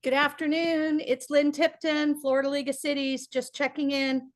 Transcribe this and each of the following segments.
Good afternoon. It's Lynn Tipton, Florida League of Cities, just checking in.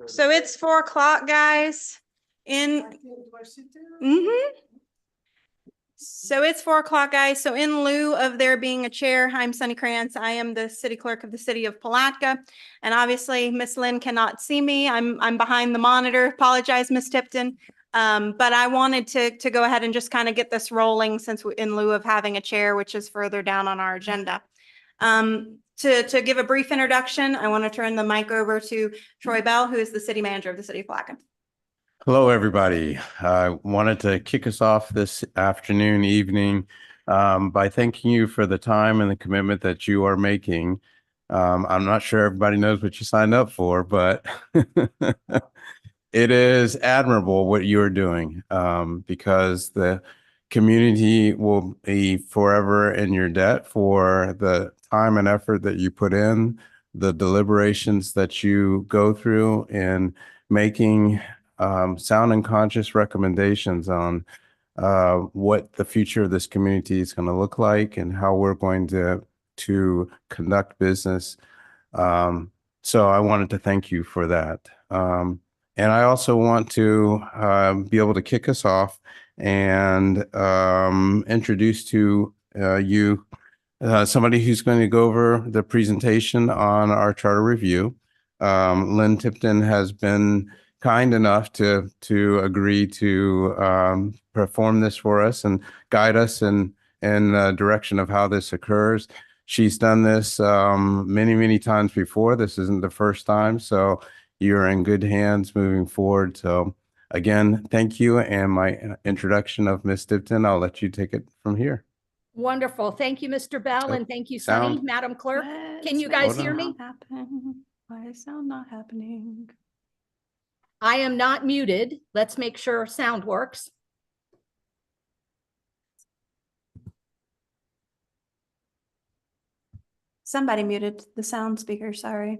So it's 4 o'clock, guys. So it's 4 o'clock, guys. So in lieu of there being a chair, I'm Sunny Krantz. I am the city clerk of the city of Palatka. And obviously, Miss Lynn cannot see me. I'm behind the monitor. Apologize, Miss Tipton. But I wanted to go ahead and just kind of get this rolling since in lieu of having a chair, which is further down on our agenda. To give a brief introduction, I want to turn the mic over to Troy Bell, who is the city manager of the city of Palatka. Hello, everybody. I wanted to kick us off this afternoon, evening, by thanking you for the time and the commitment that you are making. I'm not sure everybody knows what you signed up for, but it is admirable what you're doing, because the community will be forever in your debt for the time and effort that you put in, the deliberations that you go through in making sound and conscious recommendations on what the future of this community is going to look like and how we're going to conduct business. So I wanted to thank you for that. And I also want to be able to kick us off and introduce to you somebody who's going to go over the presentation on our charter review. Lynn Tipton has been kind enough to agree to perform this for us and guide us in the direction of how this occurs. She's done this many times before. This isn't the first time, so you're in good hands moving forward. So again, thank you. And my introduction of Ms. Tipton, I'll let you take it from here. Wonderful. Thank you, Mr. Bell, and thank you, Sunny. Madam Clerk. Can you guys hear me? Why is sound not happening? I am not muted. Let's make sure sound works. Somebody muted the sound speaker, sorry.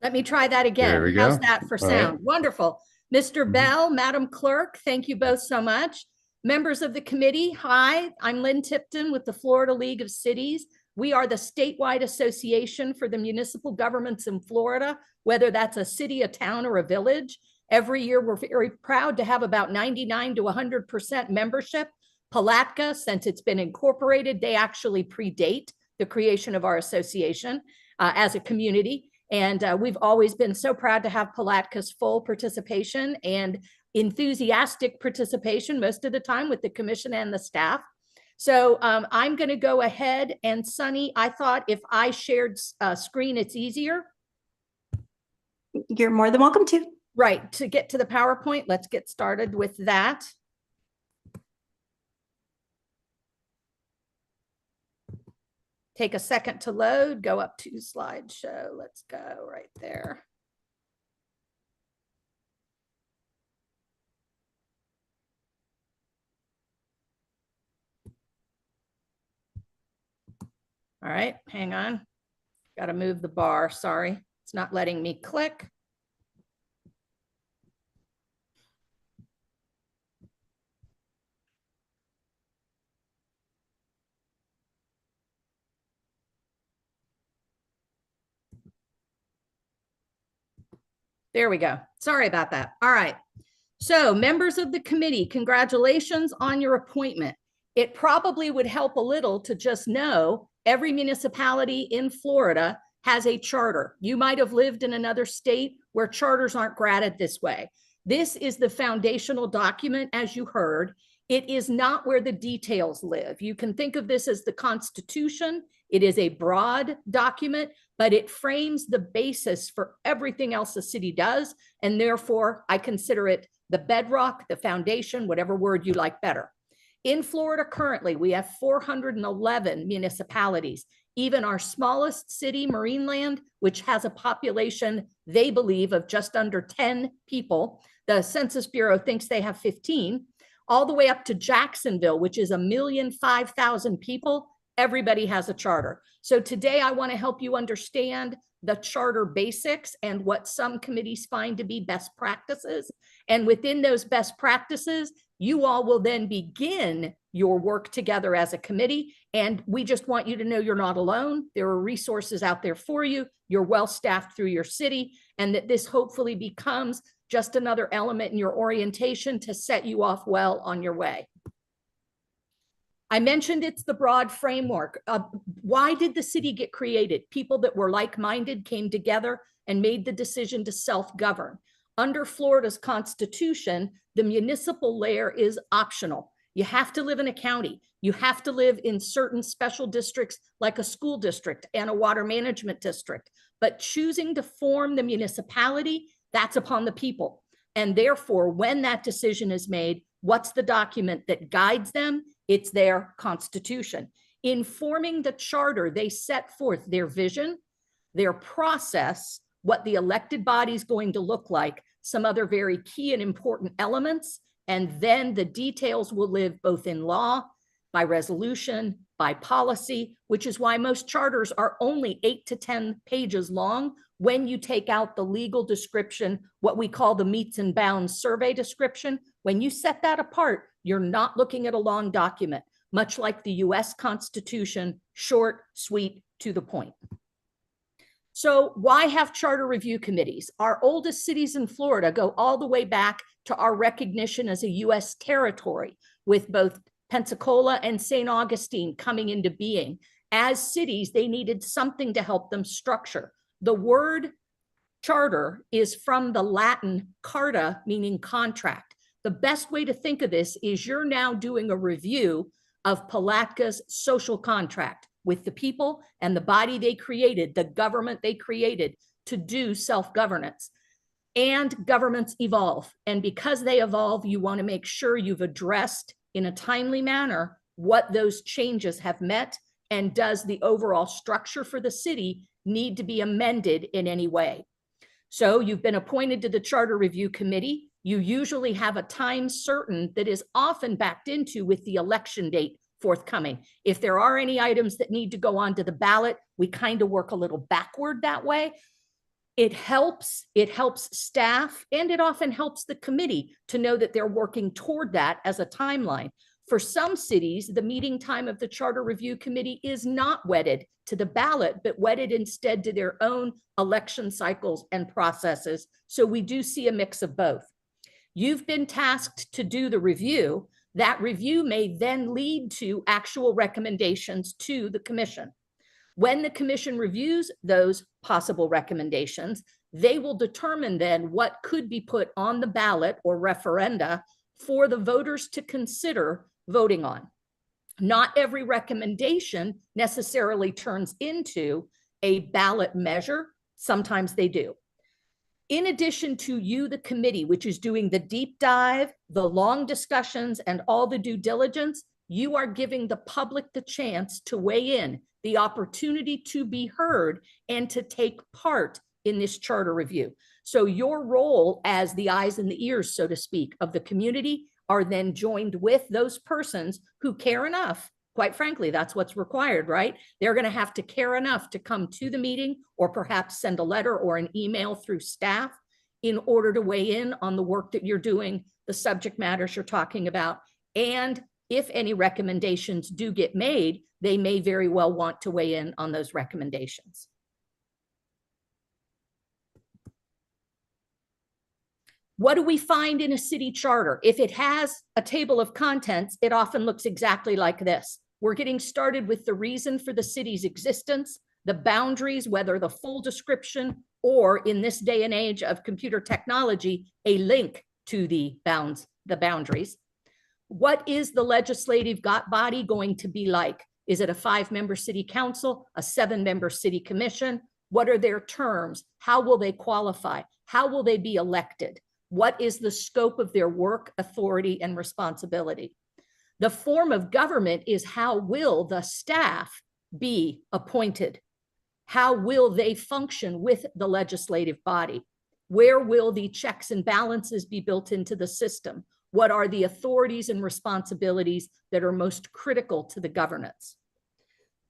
Let me try that again. There we go. How's that for sound? Right. Wonderful. Mr. Bell, Madam Clerk, thank you both so much. Members of the committee, hi, I'm Lynn Tipton with the Florida League of Cities. We are the statewide association for the municipal governments in Florida, whether that's a city, a town, or a village. Every year, we're very proud to have about 99 to 100% membership. Palatka, since it's been incorporated, they actually predate the creation of our association as a community. And we've always been so proud to have Palatka's full participation and enthusiastic participation most of the time with the commission and the staff. So I'm going to go ahead and Sunny, I thought if I shared screen, it's easier. You're more than welcome to. Right, to get to the PowerPoint, let's get started with that. Take a second to load, go up to slideshow. Let's go right there. All right, hang on. Got to move the bar. Sorry, it's not letting me click. There we go. Sorry about that. All right. So members of the committee, congratulations on your appointment. It probably would help a little to just know every municipality in Florida has a charter. You might have lived in another state where charters aren't granted this way. This is the foundational document, as you heard. It is not where the details live. You can think of this as the Constitution. It is a broad document, but it frames the basis for everything else the city does. And therefore, I consider it the bedrock, the foundation, whatever word you like better. In Florida currently, we have 411 municipalities. Even our smallest city, Marineland, which has a population, they believe, of just under 10 people. The Census Bureau thinks they have 15. All the way up to Jacksonville, which is 1,005,000 people. Everybody has a charter. So today I want to help you understand the charter basics and what some committees find to be best practices. And within those best practices, you all will then begin your work together as a committee. And we just want you to know you're not alone. There are resources out there for you. You're well staffed through your city. and that this hopefully becomes just another element in your orientation to set you off well on your way. I mentioned it's the broad framework. Why did the city get created? People that were like-minded came together and made the decision to self-govern. Under Florida's constitution, the municipal layer is optional. You have to live in a county. You have to live in certain special districts like a school district and a water management district. But choosing to form the municipality, that's upon the people. And therefore, when that decision is made, what's the document that guides them? It's their constitution. In forming the charter, they set forth their vision, their process, what the elected body is going to look like, some other very key and important elements, and then the details will live both in law, by resolution, by policy, which is why most charters are only 8 to 10 pages long when you take out the legal description, what we call the meets and bounds survey description. When you set that apart, you're not looking at a long document, much like the US Constitution, short, sweet, to the point. So why have charter review committees? Our oldest cities in Florida go all the way back to our recognition as a US territory, with both Pensacola and St. Augustine coming into being. As cities, they needed something to help them structure. The word charter is from the Latin carta, meaning contract. The best way to think of this is you're now doing a review of Palatka's social contract with the people and the body they created, the government they created to do self-governance. And governments evolve. And because they evolve, you want to make sure you've addressed in a timely manner what those changes have met, and does the overall structure for the city need to be amended in any way. So you've been appointed to the Charter Review Committee. You usually have a time certain that is often backed into with the election date forthcoming. If there are any items that need to go onto the ballot, we kind of work a little backward that way. It helps staff, and it often helps the committee to know that they're working toward that as a timeline. For some cities, the meeting time of the Charter Review Committee is not wedded to the ballot, but wedded instead to their own election cycles and processes. So we do see a mix of both. You've been tasked to do the review. That review may then lead to actual recommendations to the commission. When the commission reviews those possible recommendations, they will determine then what could be put on the ballot or referenda for the voters to consider voting on. Not every recommendation necessarily turns into a ballot measure. Sometimes they do. In addition to you, the committee, which is doing the deep dive, the long discussions, and all the due diligence, you are giving the public the chance to weigh in, the opportunity to be heard, and to take part in this charter review. So your role as the eyes and the ears, so to speak, of the community are then joined with those persons who care enough. Quite frankly, that's what's required, right? They're going to have to care enough to come to the meeting, or perhaps send a letter or an email through staff in order to weigh in on the work that you're doing, the subject matters you're talking about. And if any recommendations do get made, they may very well want to weigh in on those recommendations. What do we find in a city charter? If it has a table of contents, it often looks exactly like this. We're getting started with the reason for the city's existence, the boundaries, whether the full description or, in this day and age of computer technology, a link to the boundaries. What is the legislative body going to be like? Is it a 5-member city council, a 7-member city commission? What are their terms? How will they qualify? How will they be elected? What is the scope of their work, authority, and responsibility? The form of government is how will the staff be appointed? How will they function with the legislative body? Where will the checks and balances be built into the system? What are the authorities and responsibilities that are most critical to the governance?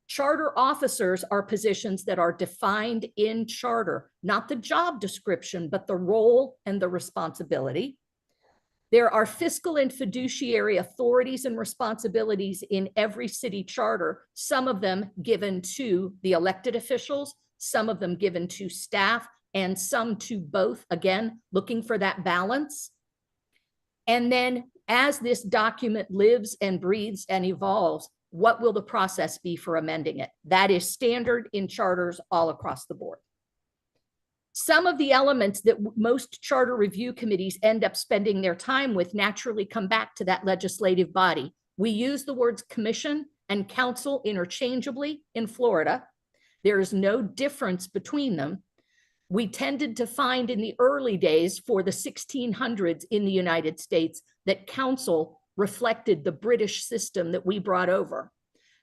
Charter officers are positions that are defined in charter, not the job description, but the role and the responsibility. There are fiscal and fiduciary authorities and responsibilities in every city charter, some of them given to the elected officials, some of them given to staff, and some to both, again, looking for that balance. And then as this document lives and breathes and evolves, what will the process be for amending it? That is standard in charters all across the board. Some of the elements that most charter review committees end up spending their time with naturally come back to that legislative body. We use the words commission and council interchangeably in Florida. There is no difference between them. We tended to find in the early days for the 1600s in the United States that council reflected the British system that we brought over.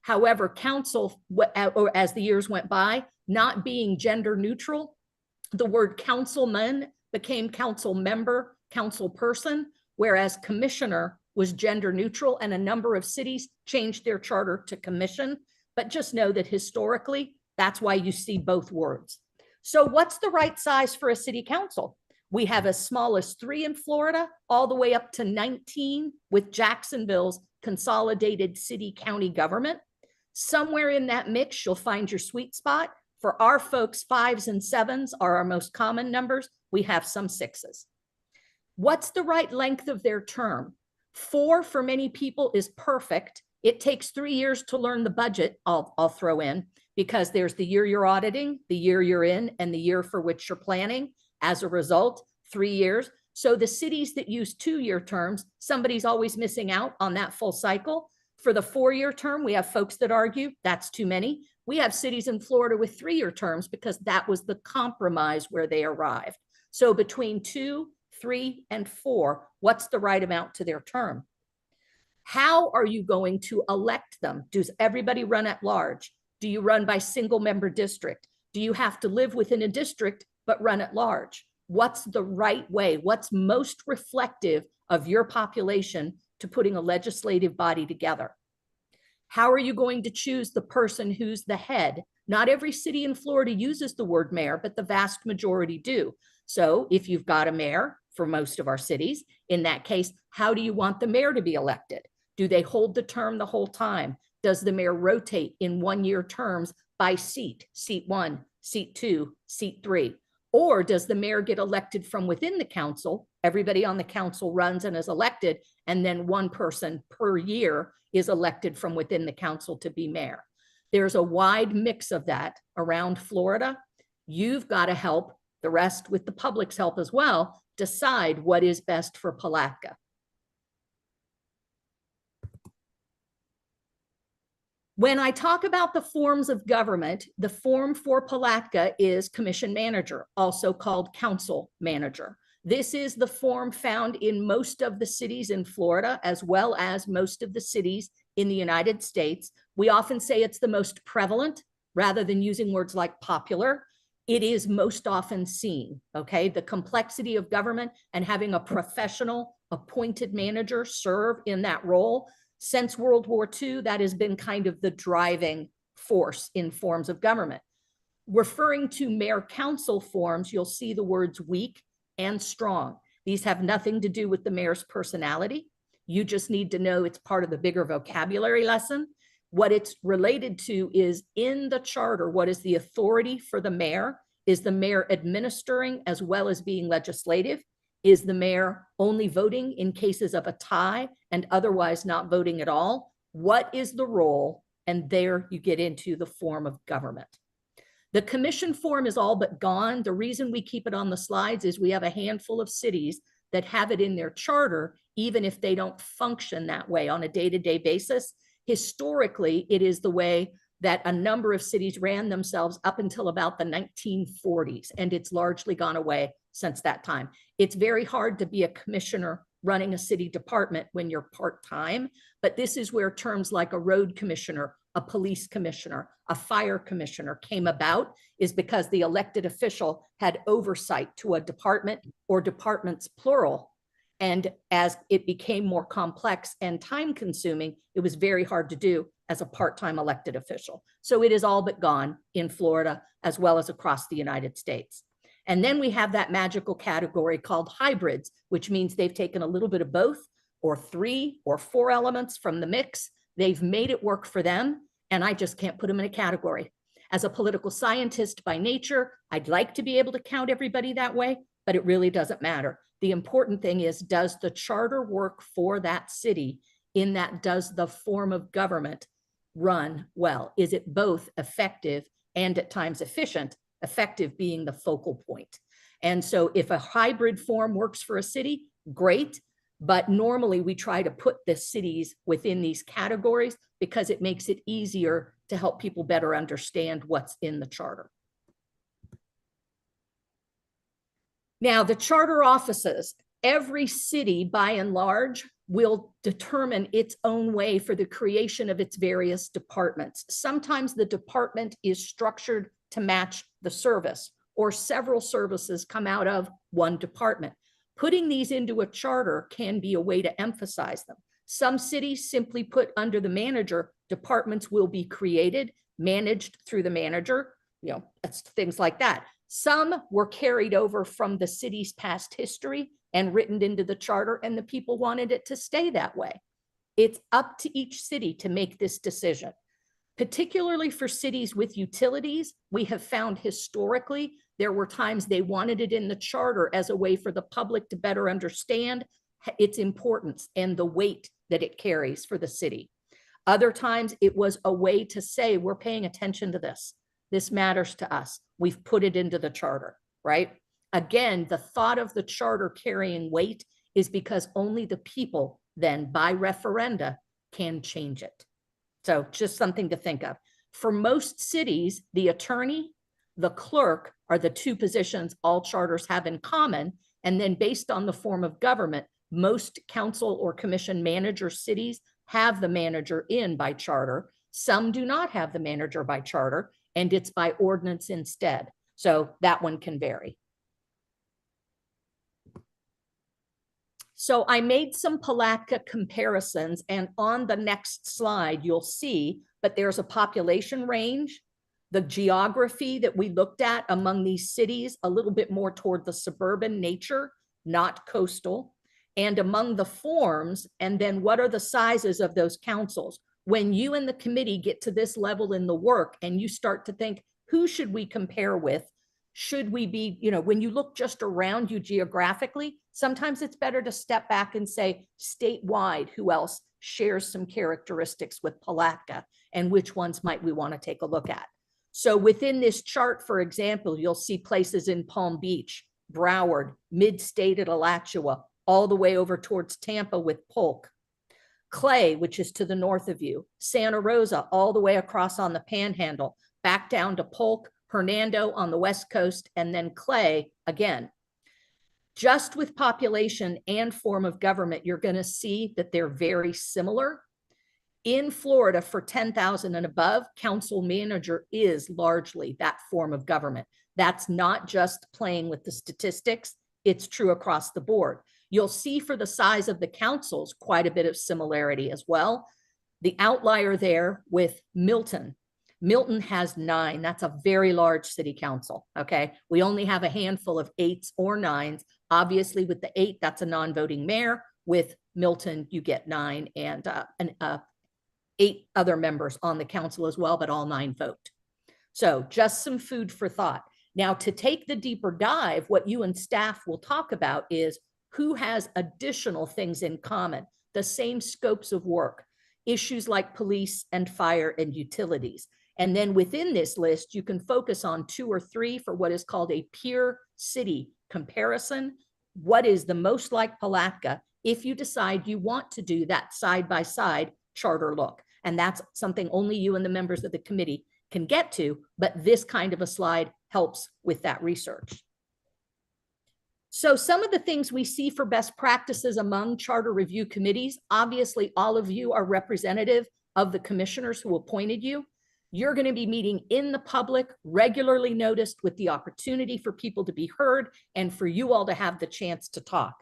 However, council, or as the years went by, not being gender neutral, the word councilman became council member, council person, whereas commissioner was gender neutral, and a number of cities changed their charter to commission. But just know that historically, that's why you see both words. So what's the right size for a city council? We have as small as 3 in Florida, all the way up to 19 with Jacksonville's consolidated city-county government. Somewhere in that mix, you'll find your sweet spot. For our folks, 5s and 7s are our most common numbers. We have some 6s. What's the right length of their term? 4 for many people is perfect. It takes 3 years to learn the budget, I'll throw in, because there's the year you're auditing, the year you're in, and the year for which you're planning. As a result, 3 years. So the cities that use 2-year terms, somebody's always missing out on that full cycle. For the 4-year term, we have folks that argue that's too many. We have cities in Florida with 3-year terms because that was the compromise where they arrived. So between 2, 3, and 4, what's the right amount to their term? How are you going to elect them? Does everybody run at large? Do you run by single member district? Do you have to live within a district but run at large? What's the right way? What's most reflective of your population to putting a legislative body together? How are you going to choose the person who's the head? Not every city in Florida uses the word mayor, but the vast majority do. So if you've got a mayor for most of our cities, in that case, how do you want the mayor to be elected? Do they hold the term the whole time? Does the mayor rotate in 1-year terms by seat, seat 1, seat 2, seat 3? Or does the mayor get elected from within the council? Everybody on the council runs and is elected, and then one person per year is elected from within the council to be mayor. There's a wide mix of that around Florida. You've got to help the rest, with the public's help as well, decide what is best for Palatka. When I talk about the forms of government, the form for Palatka is commission manager, also called council manager. This is the form found in most of the cities in Florida, as well as most of the cities in the United States. We often say it's the most prevalent, rather than using words like popular. It is most often seen, okay? The complexity of government and having a professional appointed manager serve in that role. Since World War II, that has been kind of the driving force in forms of government. Referring to mayor-council forms, you'll see the words weak and strong. These have nothing to do with the mayor's personality. You just need to know it's part of the bigger vocabulary lesson. What it's related to is in the charter, what is the authority for the mayor? Is the mayor administering as well as being legislative? Is the mayor only voting in cases of a tie and otherwise not voting at all? What is the role? And there you get into the form of government. The commission form is all but gone. The reason we keep it on the slides is we have a handful of cities that have it in their charter, even if they don't function that way on a day-to-day basis. Historically, it is the way that a number of cities ran themselves up until about the 1940s, and it's largely gone away since that time. It's very hard to be a commissioner running a city department when you're part-time, but this is where terms like a road commissioner, a police commissioner, a fire commissioner came about, is because the elected official had oversight to a department or departments plural. And as it became more complex and time-consuming, it was very hard to do as a part-time elected official. So it is all but gone in Florida as well as across the United States. And then we have that magical category called hybrids, which means they've taken a little bit of both or 3 or 4 elements from the mix. They've made it work for them, and I just can't put them in a category. As a political scientist by nature, I'd like to be able to count everybody that way, but it really doesn't matter. The important thing is, does the charter work for that city? In that, does the form of government run well? Is it both effective and at times efficient, effective being the focal point? And so if a hybrid form works for a city, great. But normally we try to put the cities within these categories because it makes it easier to help people better understand what's in the charter. Now, the charter offices, every city by and large will determine its own way for the creation of its various departments. Sometimes the department is structured to match the service, or several services come out of one department. Putting these into a charter can be a way to emphasize them. Some cities simply put under the manager, departments will be created, managed through the manager, that's things like that. Some were carried over from the city's past history and written into the charter, and the people wanted it to stay that way. It's up to each city to make this decision. Particularly for cities with utilities, we have found historically there were times they wanted it in the charter as a way for the public to better understand its importance and the weight that it carries for the city. Other times it was a way to say, we're paying attention to this. This matters to us. We've put it into the charter, right? Again, the thought of the charter carrying weight is because only the people then by referenda can change it. So just something to think of. For most cities, the attorney, the clerk are the two positions all charters have in common. And then based on the form of government, most council or commission manager cities have the manager in by charter. Some do not have the manager by charter, and it's by ordinance instead. So that one can vary. So I made some Palatka comparisons, and on the next slide, you'll see, but there's a population range, the geography that we looked at among these cities, a little bit more toward the suburban nature, not coastal, and among the forms, and then what are the sizes of those councils? When you and the committee get to this level in the work and you start to think, who should we compare with? Should we be, when you look just around you geographically, sometimes it's better to step back and say, statewide, who else shares some characteristics with Palatka, and which ones might we want to take a look at? So within this chart, for example, you'll see places in Palm Beach, Broward, mid-state at Alachua, all the way over towards Tampa with Polk. Clay, which is to the north of you, Santa Rosa, all the way across on the Panhandle, back down to Polk, Hernando on the West Coast, and then Clay again. Just with population and form of government, you're going to see that they're very similar. In Florida, for 10,000 and above, council manager is largely that form of government. That's not just playing with the statistics. It's true across the board. You'll see for the size of the councils, quite a bit of similarity as well. The outlier there with Milton. Milton has 9. That's a very large city council, okay? We only have a handful of 8s or 9s. Obviously, with the 8, that's a non-voting mayor. With Milton, you get 9 and 8 other members on the council as well, but all 9 vote. So just some food for thought. Now, to take the deeper dive, what you and staff will talk about is who has additional things in common, the same scopes of work, issues like police and fire and utilities. And then within this list, you can focus on 2 or 3 for what is called a peer city comparison. What is the most like Palatka if you decide you want to do that side-by-side charter look? And that's something only you and the members of the committee can get to, but this kind of a slide helps with that research. So some of the things we see for best practices among charter review committees, obviously all of you are representative of the commissioners who appointed you. You're going to be meeting in the public, regularly noticed, with the opportunity for people to be heard and for you all to have the chance to talk.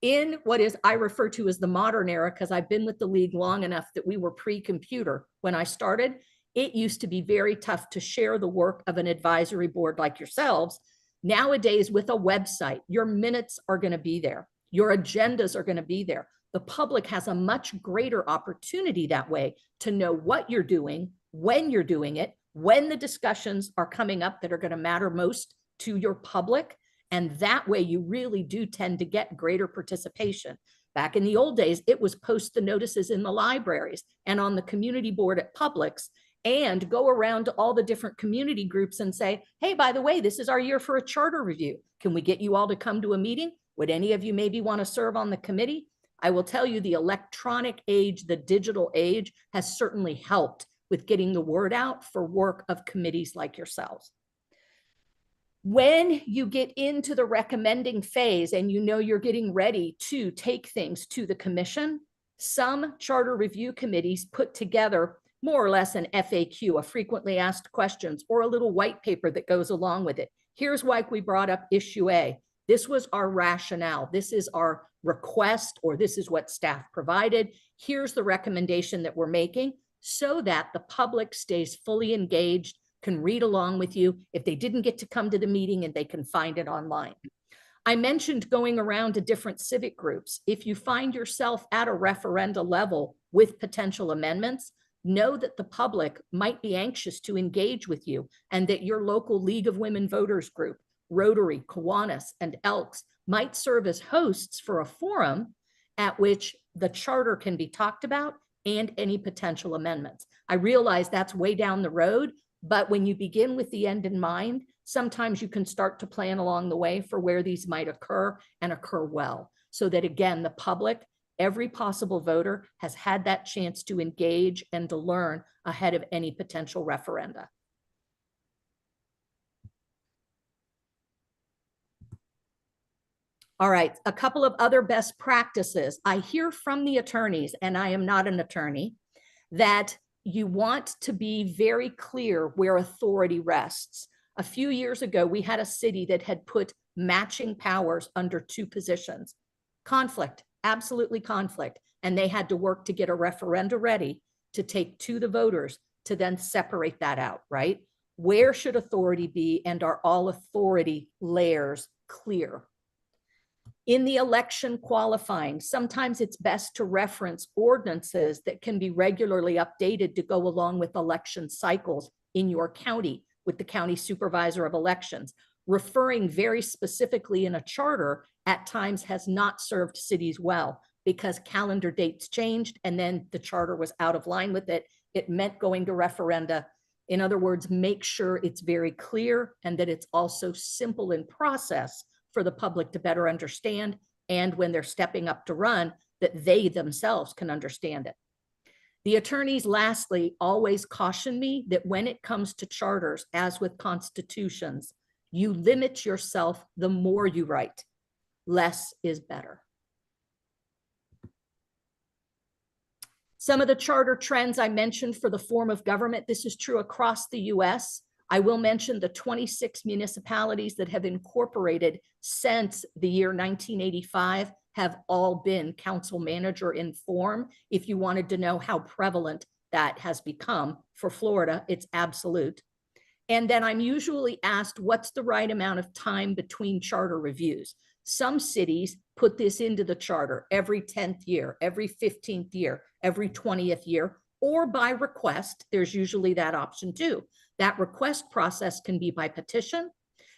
In what is I refer to as the modern era, because I've been with the league long enough that we were pre-computer when I started, it used to be very tough to share the work of an advisory board like yourselves. Nowadays, with a website, your minutes are going to be there. Your agendas are going to be there. The public has a much greater opportunity that way to know what you're doing, when you're doing it, when the discussions are coming up that are going to matter most to your public. And that way you really do tend to get greater participation. Back in the old days, it was post the notices in the libraries and on the community board at Publix, and go around to all the different community groups and say, hey, by the way, this is our year for a charter review. Can we get you all to come to a meeting? Would any of you maybe want to serve on the committee? I will tell you, the electronic age, the digital age, has certainly helped with getting the word out for work of committees like yourselves. When you get into the recommending phase and you know you're getting ready to take things to the commission, some charter review committees put together more or less an FAQ, a frequently asked questions, or a little white paper that goes along with it. Here's why we brought up issue A. This was our rationale. This is our request, or this is what staff provided. Here's the recommendation that we're making, so that the public stays fully engaged, can read along with you if they didn't get to come to the meeting, and they can find it online. I mentioned going around to different civic groups. If you find yourself at a referenda level with potential amendments, know that the public might be anxious to engage with you, and that your local League of Women Voters group, Rotary, Kiwanis, and Elks might serve as hosts for a forum at which the charter can be talked about and any potential amendments. I realize that's way down the road, but when you begin with the end in mind, sometimes you can start to plan along the way for where these might occur, and occur well, so that again, the public, every possible voter, has had that chance to engage and to learn ahead of any potential referenda. All right, a couple of other best practices. I hear from the attorneys, and I am not an attorney, that you want to be very clear where authority rests. A few years ago, we had a city that had put matching powers under two positions. Conflict, absolutely conflict. And they had to work to get a referenda ready to take to the voters to then separate that out, right? Where should authority be, and are all authority layers clear? In the election qualifying, sometimes it's best to reference ordinances that can be regularly updated to go along with election cycles in your county with the county supervisor of elections. Referring very specifically in a charter at times has not served cities well, because calendar dates changed and then the charter was out of line with it. It meant going to referenda. In other words, make sure it's very clear, and that it's also simple in process for the public to better understand, and when they're stepping up to run, that they themselves can understand it. The attorneys, lastly, always caution me that when it comes to charters, as with constitutions, you limit yourself the more you write. Less is better. Some of the charter trends I mentioned for the form of government, this is true across the US. I will mention the 26 municipalities that have incorporated since the year 1985 have all been council manager in form. If you wanted to know how prevalent that has become for Florida, it's absolute. And then I'm usually asked, what's the right amount of time between charter reviews? Some cities put this into the charter every 10th year, every 15th year, every 20th year, or by request. There's usually that option too. That request process can be by petition.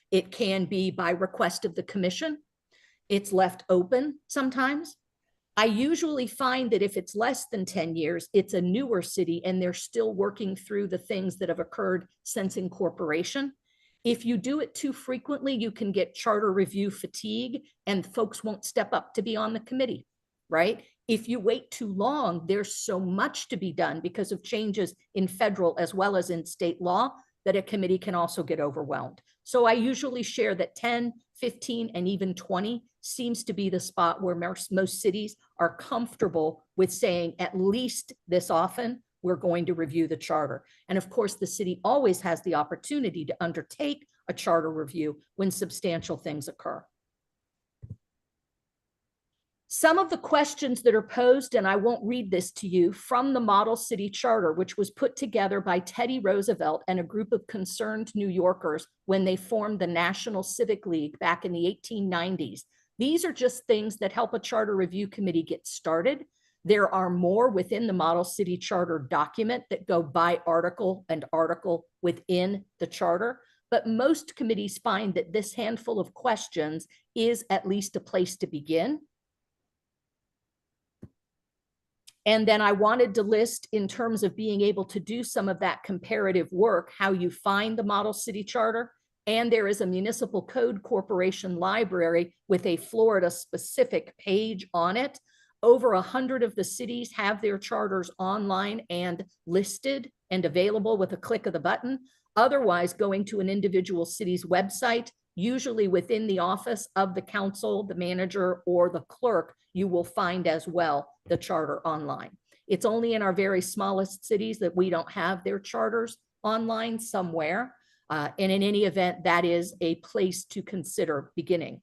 It can be by request of the commission. It's left open sometimes. I usually find that if it's less than 10 years, it's a newer city and they're still working through the things that have occurred since incorporation. If you do it too frequently, you can get charter review fatigue and folks won't step up to be on the committee, right? If you wait too long, there's so much to be done because of changes in federal as well as in state law that a committee can also get overwhelmed. So I usually share that 10, 15, and even 20 seems to be the spot where most cities are comfortable with saying at least this often, we're going to review the charter. And of course, the city always has the opportunity to undertake a charter review when substantial things occur. Some of the questions that are posed, and I won't read this to you, from the Model City Charter, which was put together by Teddy Roosevelt and a group of concerned New Yorkers when they formed the National Civic League back in the 1890s. These are just things that help a charter review committee get started. There are more within the Model City Charter document that go by article and article within the charter, but most committees find that this handful of questions is at least a place to begin. And then I wanted to list, in terms of being able to do some of that comparative work, how you find the Model City Charter. And there is a Municipal Code Corporation library with a Florida specific page on it. Over 100 of the cities have their charters online and listed and available with a click of the button. Otherwise, going to an individual city's website, usually within the office of the council, the manager, or the clerk, you will find as well the charter online. It's only in our very smallest cities that we don't have their charters online somewhere. And in any event, that is a place to consider beginning.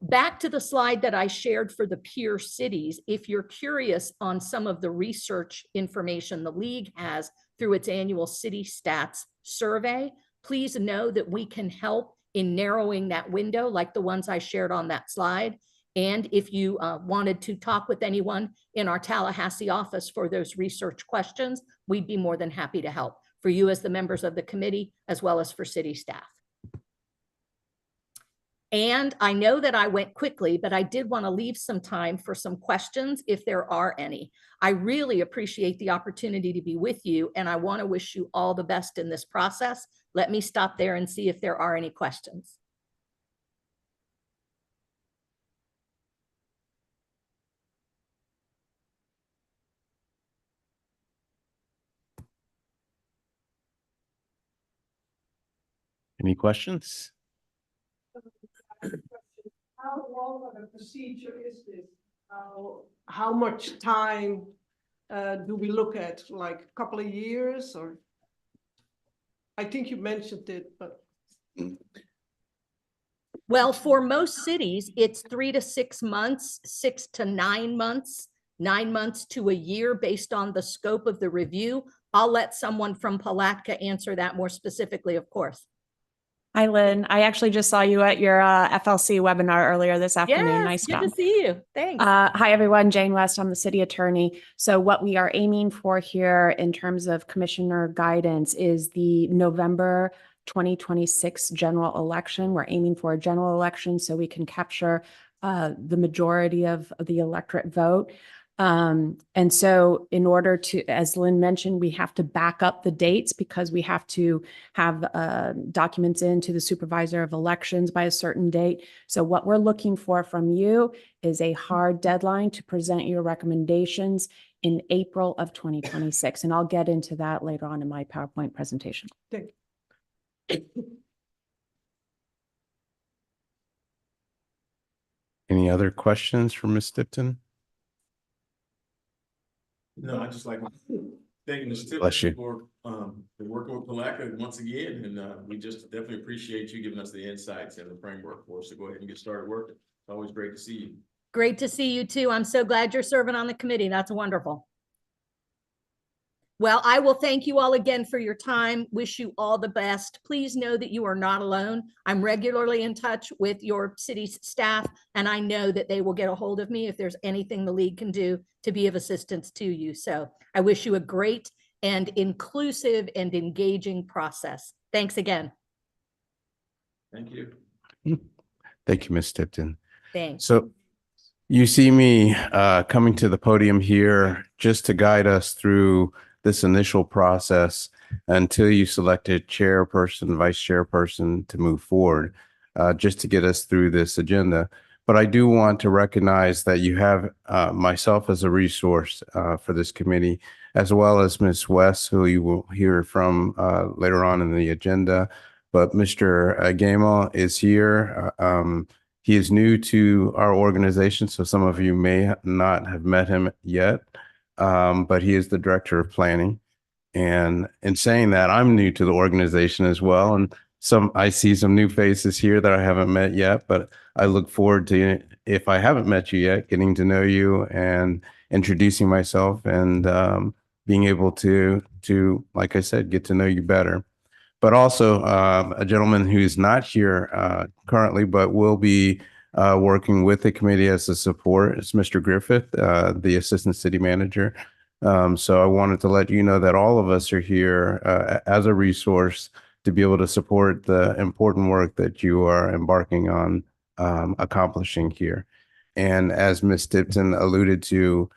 Back to the slide that I shared for the peer cities, if you're curious on some of the research information the league has through its annual city stats survey, please know that we can help in narrowing that window like the ones I shared on that slide. And if you wanted to talk with anyone in our Tallahassee office for those research questions, we'd be more than happy to help for you as the members of the committee, as well as for city staff. And I know that I went quickly, but I did want to leave some time for some questions if there are any. I really appreciate the opportunity to be with you, and I want to wish you all the best in this process. Let me stop there and see if there are any questions. Any questions? How long of a procedure is this? How much time do we look at? Like a couple of years, or? I think you mentioned it, but. Well, for most cities, it's 3 to 6 months, 6 to 9 months, 9 months to a year based on the scope of the review. I'll let someone from Palatka answer that more specifically, of course. Hi, Lynn. I actually just saw you at your FLC webinar earlier this afternoon. Nice good job. to see you. Thanks. Hi, everyone. Jane West. I'm the city attorney. So what we are aiming for here in terms of commissioner guidance is the November 2026 general election. We're aiming for a general election so we can capture the majority of the electorate vote. And so in order to, as Lynn mentioned, we have to back up the dates because we have to have documents into the supervisor of elections by a certain date. So what we're looking for from you is a hard deadline to present your recommendations in April of 2026. And I'll get into that later on in my PowerPoint presentation. Thank you. Any other questions for Ms. Tipton? No, I just like thanking Ms. Bless you. Tipton for working with Palatka once again, and we just definitely appreciate you giving us the insights and the framework for us to go ahead and get started working. It's always great to see you. Great to see you too. I'm so glad you're serving on the committee. That's wonderful. Well, I will thank you all again for your time. Wish you all the best. Please know that you are not alone. I'm regularly in touch with your city's staff, and I know that they will get a hold of me if there's anything the league can do to be of assistance to you. So I wish you a great and inclusive and engaging process. Thanks again. Thank you. Thank you, Ms. Tipton. Thanks. So you see me coming to the podium here just to guide us through this initial process until you selected chairperson, vice chairperson to move forward, just to get us through this agenda. But I do want to recognize that you have myself as a resource for this committee, as well as Ms. West, who you will hear from later on in the agenda. But Mr. Gamal is here. He is new to our organization, so some of you may not have met him yet. But he is the director of planning. And in saying that, I'm new to the organization as well. And I see some new faces here that I haven't met yet, but I look forward to, if I haven't met you yet, getting to know you and introducing myself and being able to, like I said, get to know you better. But also a gentleman who's not here currently, but will be working with the committee as a support is Mr. Griffith, the Assistant City Manager. So I wanted to let you know that all of us are here as a resource to be able to support the important work that you are embarking on accomplishing here. And as Ms. Tipton alluded to,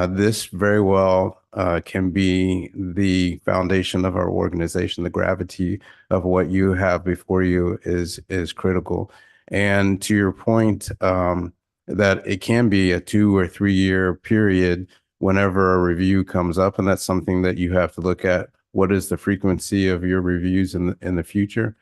this very well can be the foundation of our organization. The gravity of what you have before you is critical. And to your point, that it can be a 2 or 3 year period whenever a review comes up, and that's something that you have to look at. What is the frequency of your reviews in the future?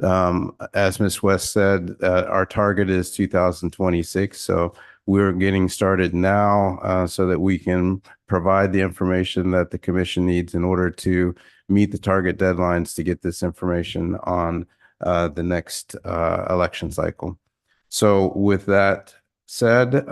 As Ms. West said, our target is 2026. So we're getting started now so that we can provide the information that the commission needs in order to meet the target deadlines to get this information on the next election cycle. So with that said,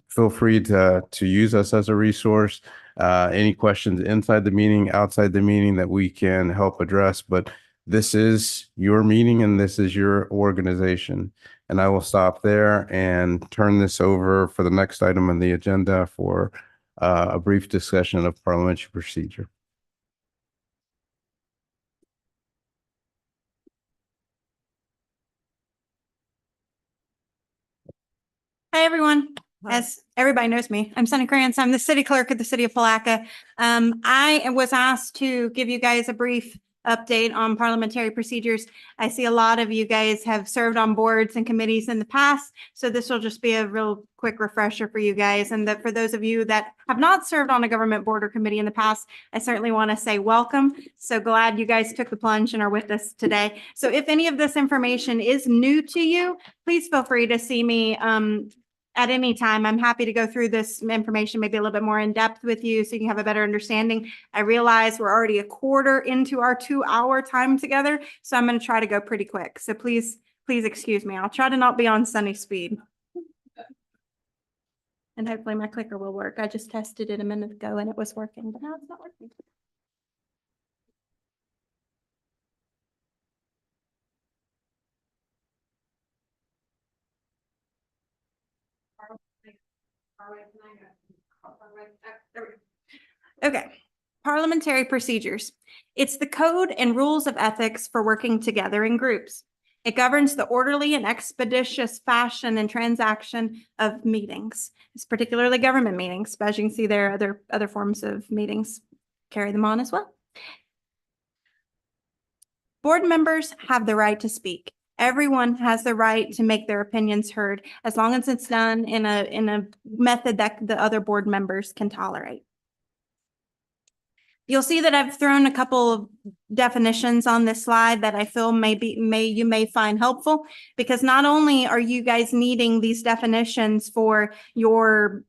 feel free to use us as a resource. Any questions inside the meeting, outside the meeting that we can help address, but this is your meeting and this is your organization. And I will stop there and turn this over for the next item on the agenda for a brief discussion of parliamentary procedure. Hi, everyone. As everybody knows me, I'm Sunny Krantz. I'm the city clerk of the city of Palatka. I was asked to give you guys a brief update on parliamentary procedures. I see a lot of you guys have served on boards and committees in the past, so this will just be a real quick refresher for you guys. And that for those of you that have not served on a government board or committee in the past, I certainly want to say welcome. So glad you guys took the plunge and are with us today. So if any of this information is new to you, please feel free to see me at any time. I'm happy to go through this information maybe a little bit more in depth with you so you can have a better understanding. I realize we're already a quarter into our 2-hour time together, so I'm going to try to go pretty quick. So please excuse me. I'll try to not be on Sunny speed. And hopefully my clicker will work. I just tested it a minute ago and it was working, but now it's not working. Okay, parliamentary procedures. It's the code and rules of ethics for working together in groups. It governs the orderly and expeditious fashion and transaction of meetings. It's particularly government meetings, but as you can see, there are other forms of meetings. Carry them on as well. Board members have the right to speak. Everyone has the right to make their opinions heard as long as it's done in a method that the other board members can tolerate. You'll see that I've thrown a couple of definitions on this slide that I feel you may find helpful, because not only are you guys needing these definitions for your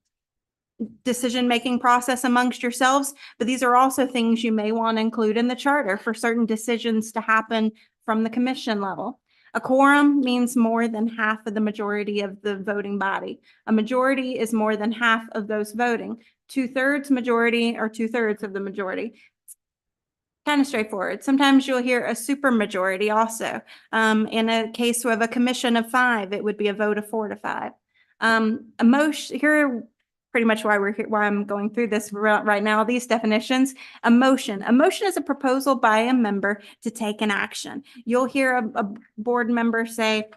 decision-making process amongst yourselves, but these are also things you may want to include in the charter for certain decisions to happen from the commission level. A quorum means more than half of the majority of the voting body. A majority is more than half of those voting. 2/3 majority or 2/3 of the majority. Kind of straightforward. Sometimes you'll hear a super majority also. In a case of a commission of 5, it would be a vote of 4 to 5. A motion, here pretty much why we're here, why I'm going through this right now, these definitions. A motion is a proposal by a member to take an action. You'll hear a board member say,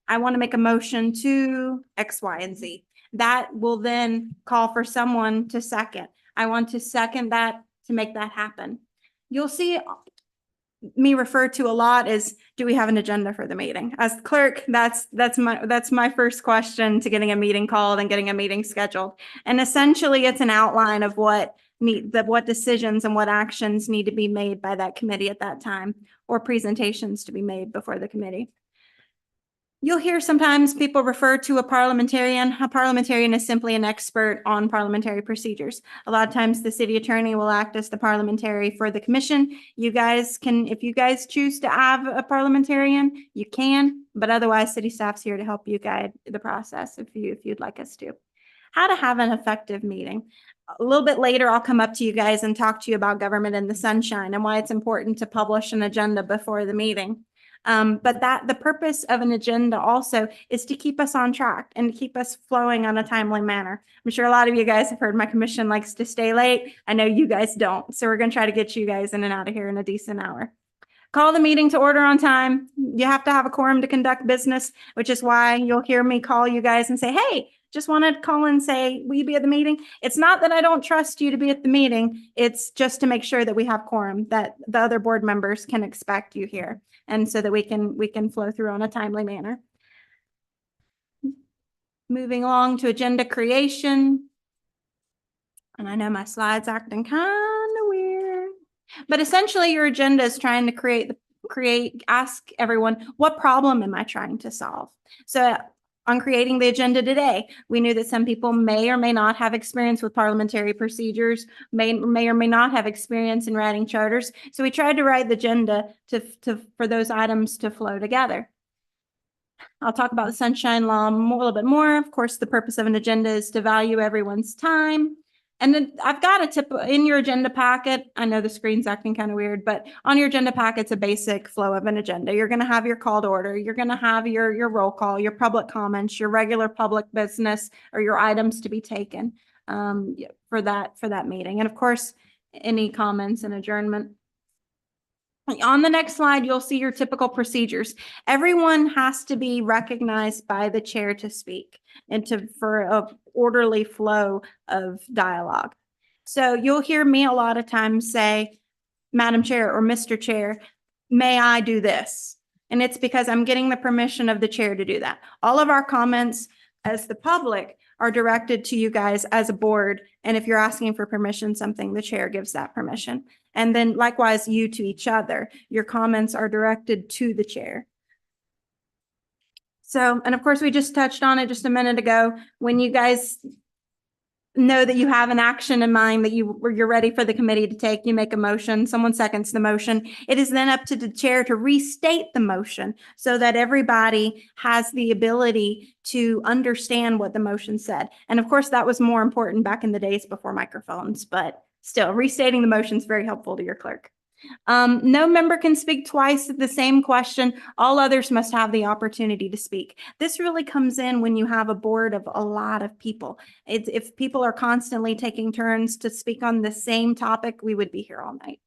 I want to make a motion to X, Y, and Z. That will then call for someone to second. I want to second that to make that happen. You'll see me refer to a lot as, do we have an agenda for the meeting? As clerk, that's my first question to getting a meeting called and getting a meeting scheduled. And essentially it's an outline of what decisions and what actions need to be made by that committee at that time, or presentations to be made before the committee. You'll hear sometimes people refer to a parliamentarian. A parliamentarian is simply an expert on parliamentary procedures. A lot of times the city attorney will act as the parliamentary for the commission. You guys can, if you guys choose to have a parliamentarian, you can, but otherwise city staff's here to help you guide the process if you'd like us to. How to have an effective meeting. A little bit later, I'll come up to you guys and talk to you about government in the sunshine and why it's important to publish an agenda before the meeting. But the purpose of an agenda also is to keep us on track and to keep us flowing on a timely manner. I'm sure a lot of you guys have heard my commission likes to stay late. I know you guys don't. So we're going to try to get you guys in and out of here in a decent hour. Call the meeting to order on time. You have to have a quorum to conduct business, which is why you'll hear me call you guys and say, hey, just want to call and say, will you be at the meeting? It's not that I don't trust you to be at the meeting. It's just to make sure that we have quorum, that the other board members can expect you here. And so that we can flow through on a timely manner. Moving along to agenda creation. And I know my slide's acting kind of weird, but essentially your agenda is trying to ask everyone, what problem am I trying to solve? So on creating the agenda today, we knew that some people may or may not have experience with parliamentary procedures, may or may not have experience in writing charters. So we tried to write the agenda for those items to flow together. I'll talk about the Sunshine Law a little bit more. Of course, the purpose of an agenda is to value everyone's time. And then I've got a tip in your agenda packet. I know the screen's acting kind of weird, but on your agenda packet, it's a basic flow of an agenda. You're going to have your call to order. You're going to have your roll call, your public comments, your regular public business, or your items to be taken for that meeting. And of course, any comments and adjournment. On the next slide, you'll see your typical procedures. Everyone has to be recognized by the chair to speak and for an orderly flow of dialogue. So you'll hear me a lot of times say, Madam Chair or Mr. Chair, may I do this? And it's because I'm getting the permission of the chair to do that. All of our comments as the public are directed to you guys as a board. And if you're asking for permission, the chair gives that permission. And then likewise, you to each other, your comments are directed to the chair. So, and of course, we just touched on it just a minute ago. When you guys know that you have an action in mind that you're ready for the committee to take, you make a motion, someone seconds the motion. It is then up to the chair to restate the motion so that everybody has the ability to understand what the motion said. And of course, that was more important back in the days before microphones, but still, restating the motion is very helpful to your clerk. No member can speak twice at the same question. All others must have the opportunity to speak. This really comes in when you have a board of a lot of people. If people are constantly taking turns to speak on the same topic, we would be here all night.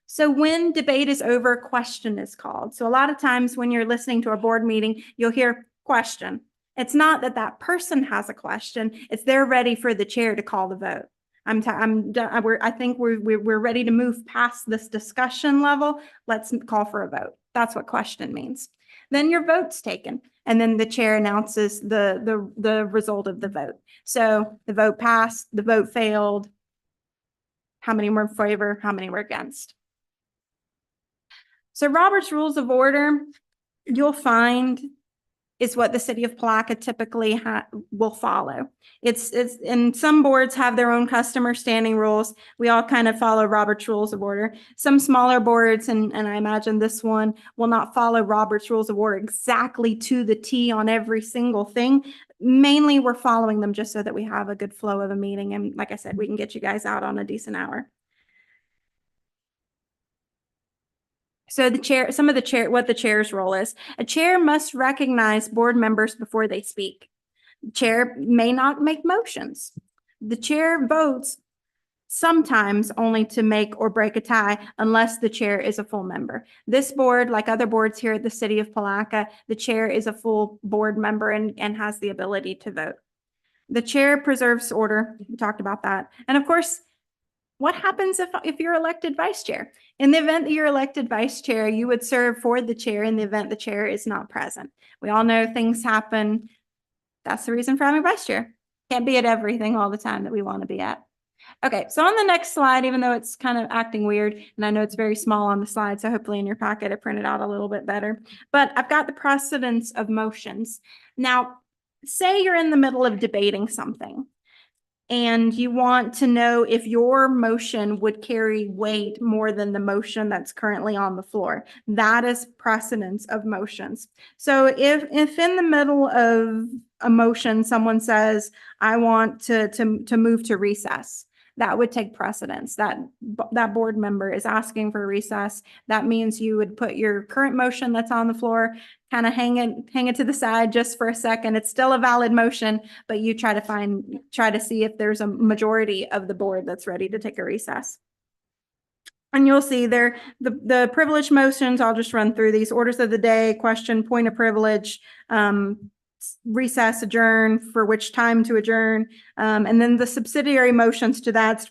So when debate is over, question is called. So a lot of times when you're listening to a board meeting, you'll hear question. It's not that person has a question. It's they're ready for the chair to call the vote. I think we're ready to move past this discussion level. Let's call for a vote. That's what question means. Then your vote's taken, and then the chair announces the result of the vote. So the vote passed, the vote failed. How many were in favor? How many were against? So Robert's Rules of Order, you'll find, is what the city of Palatka typically will follow. It's and some boards have their own customer standing rules. We all kind of follow Robert's Rules of Order. Some smaller boards, and I imagine this one, will not follow Robert's Rules of Order exactly to the T on every single thing. Mainly, we're following them just so that we have a good flow of a meeting. And like I said, we can get you guys out on a decent hour. So the chair, what the chair's role is. A chair must recognize board members before they speak. The chair may not make motions. The chair votes sometimes only to make or break a tie unless the chair is a full member. This board, like other boards here at the city of Palatka, the chair is a full board member and has the ability to vote. The chair preserves order. We talked about that. And of course, what happens if you're elected vice chair? In the event that you're elected vice chair, you would serve for the chair in the event the chair is not present. We all know things happen. That's the reason for having vice chair. Can't be at everything all the time that we want to be at. Okay, so on the next slide, even though it's kind of acting weird, and I know it's very small on the slide, so hopefully in your packet it printed out a little bit better, but I've got the precedence of motions. Now, say you're in the middle of debating something, and you want to know if your motion would carry weight more than the motion that's currently on the floor. That is precedence of motions. So if in the middle of a motion, someone says, I want to move to recess, that would take precedence. That board member is asking for a recess. That means you would put your current motion that's on the floor, kind of hang it to the side just for a second. It's still a valid motion, but you try to see if there's a majority of the board that's ready to take a recess. And you'll see there, the privilege motions, I'll just run through these: orders of the day, question, point of privilege, recess, adjourn, for which time to adjourn. And then the subsidiary motions to that,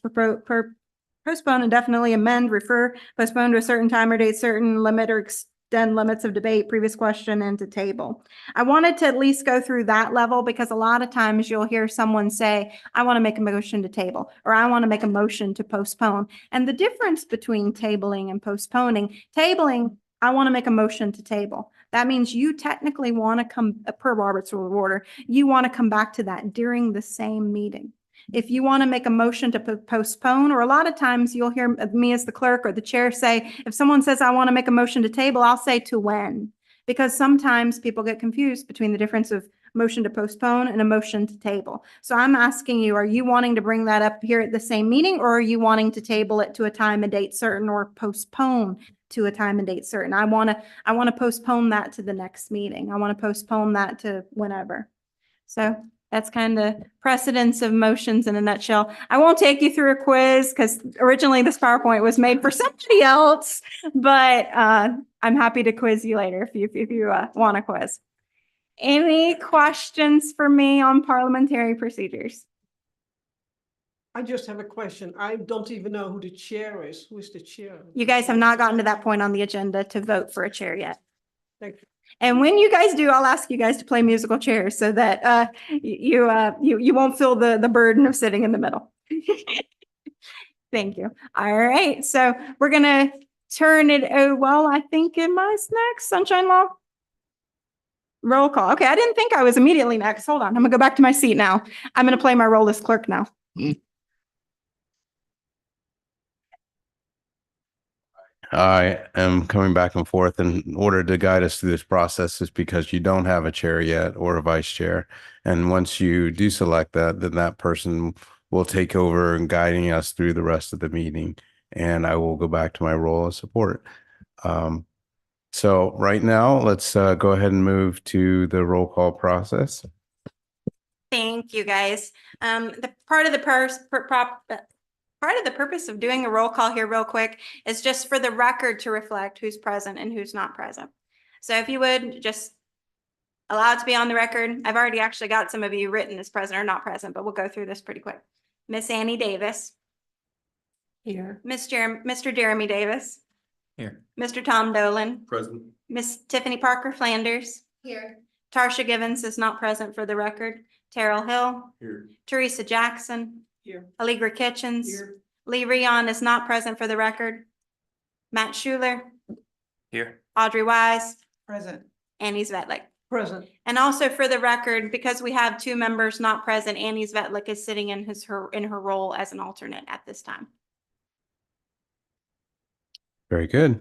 postpone, indefinitely amend, refer, postpone to a certain time or date certain, limit or extend limits of debate, previous question, and to table. I wanted to at least go through that level because a lot of times you'll hear someone say, I want to make a motion to table, or I want to make a motion to postpone. And the difference between tabling and postponing, tabling, I want to make a motion to table. That means you technically want to come, per Robert's Rule of Order, you want to come back to that during the same meeting. If you want to make a motion to postpone, or a lot of times you'll hear me as the clerk or the chair say, if someone says, I want to make a motion to table, I'll say to when. Because sometimes people get confused between the difference of motion to postpone and a motion to table. So I'm asking you, are you wanting to bring that up here at the same meeting, or are you wanting to table it to a time and date certain, or postpone to a time and date certain? I want to postpone that to the next meeting. I want to postpone that to whenever. So that's kind of precedence of motions in a nutshell. I won't take you through a quiz because originally this PowerPoint was made for somebody else, but I'm happy to quiz you later if you want a quiz. Any questions for me on parliamentary procedures? I just have a question. I don't even know who the chair is. Who is the chair? You guys have not gotten to that point on the agenda to vote for a chair yet. Thank you. And when you guys do, I'll ask you guys to play musical chairs so that you won't feel the burden of sitting in the middle. Thank you. All right, so we're gonna turn it. Oh, well, I think am I next? Sunshine Law. Roll call. Okay, I didn't think I was immediately next. Hold on, I'm gonna go back to my seat now. I'm gonna play my role as clerk now. I am coming back and forth in order to guide us through this process is because you don't have a chair yet or a vice chair. And once you do select that, then that person will take over and guiding us through the rest of the meeting. And I will go back to my role of support. So right now, let's go ahead and move to the roll call process. Thank you, guys. The part of the purpose of doing a roll call here real quick is just for the record to reflect who's present and who's not present. So if you would just allow it to be on the record. I've already actually got some of you written as present or not present, but we'll go through this pretty quick. Miss Annie Davis. Here. Mr. Jeremy Davis. Here. Mr. Tom Dolan. Present. Miss Tiffany Parker Flanders. Here. Tarsha Givens is not present for the record. Terrell Hill. Here. Teresa Jackson. Here. Allegra Kitchens. Here. Lee Rion is not present for the record. Matt Schuler. Here. Audrey Wise. Present. Annie Zvetlik. Present. And also for the record, because we have two members not present, Annie Zvetlik is sitting in her role as an alternate at this time. Very good.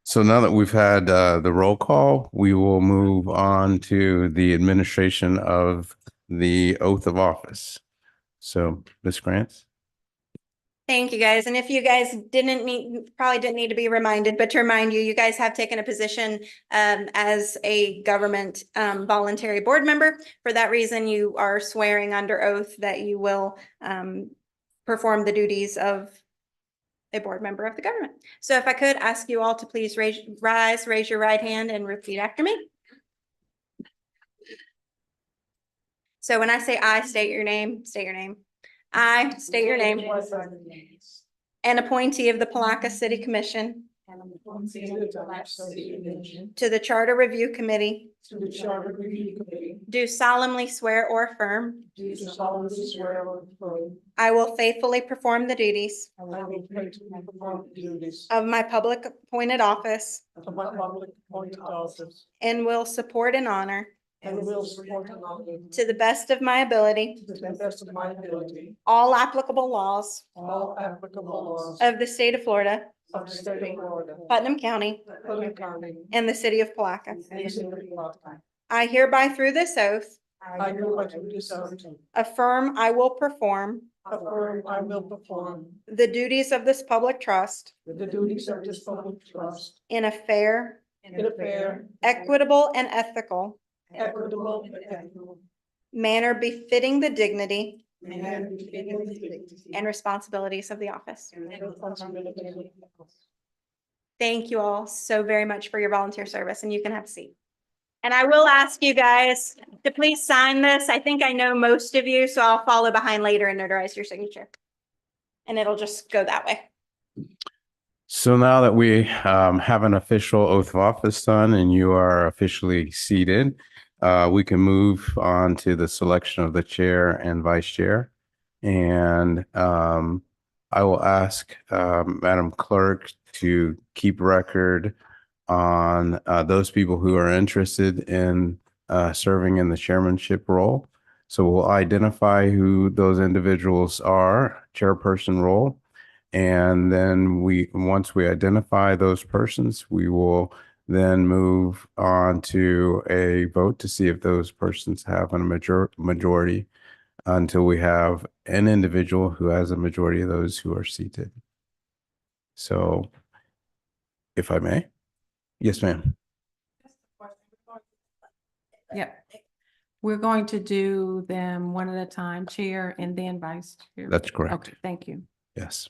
So now that we've had the roll call, we will move on to the administration of the oath of office. So, Ms. Grants. Thank you, guys. And if you guys probably didn't need to be reminded, but to remind you, you guys have taken a position as a government voluntary board member. For that reason, you are swearing under oath that you will perform the duties of a board member of the government. So if I could ask you all to please raise your right hand and repeat after me. So when I say I, state your name, state your name. I state your name. An appointee of the Palatka City Commission. To the Charter Review Committee. To the Charter Review Committee. Do solemnly swear or affirm. Do solemnly swear or affirm. I will faithfully perform the duties. I will faithfully perform the duties. Of my public appointed office. Of my public appointed office. And will support and honor. And will support and honor. To the best of my ability. To the best of my ability. All applicable laws. All applicable laws. Of the state of Florida. Of the state of Florida. Putnam County. Putnam County. And the city of Palatka. And the city of Palatka. I hereby through this oath. I hereby do this oath. Affirm I will perform. affirm I will perform the duties of this public trust the duties of this public trust in a fair, in a fair, equitable, and ethical equitable, and ethical manner befitting the dignity manner befitting the dignity and responsibilities of the office. and responsibility of the office. Thank you all so very much for your volunteer service, and you can have a seat. And I will ask you guys to please sign this. I think I know most of you, so I'll follow behind later and notarize your signature. And it'll just go that way. So now that we have an official oath of office done and you are officially seated, we can move on to the selection of the chair and vice chair. And I will ask Madam Clerk to keep record on those people who are interested in serving in the chairmanship role. So we'll identify who those individuals are, chairperson role. And then once we identify those persons, we will then move on to a vote to see if those persons have a majority until we have an individual who has a majority of those who are seated. So if I may. Yes, ma'am. Yeah. We're going to do them one at a time, chair and then vice chair. That's correct. Okay, thank you. Yes.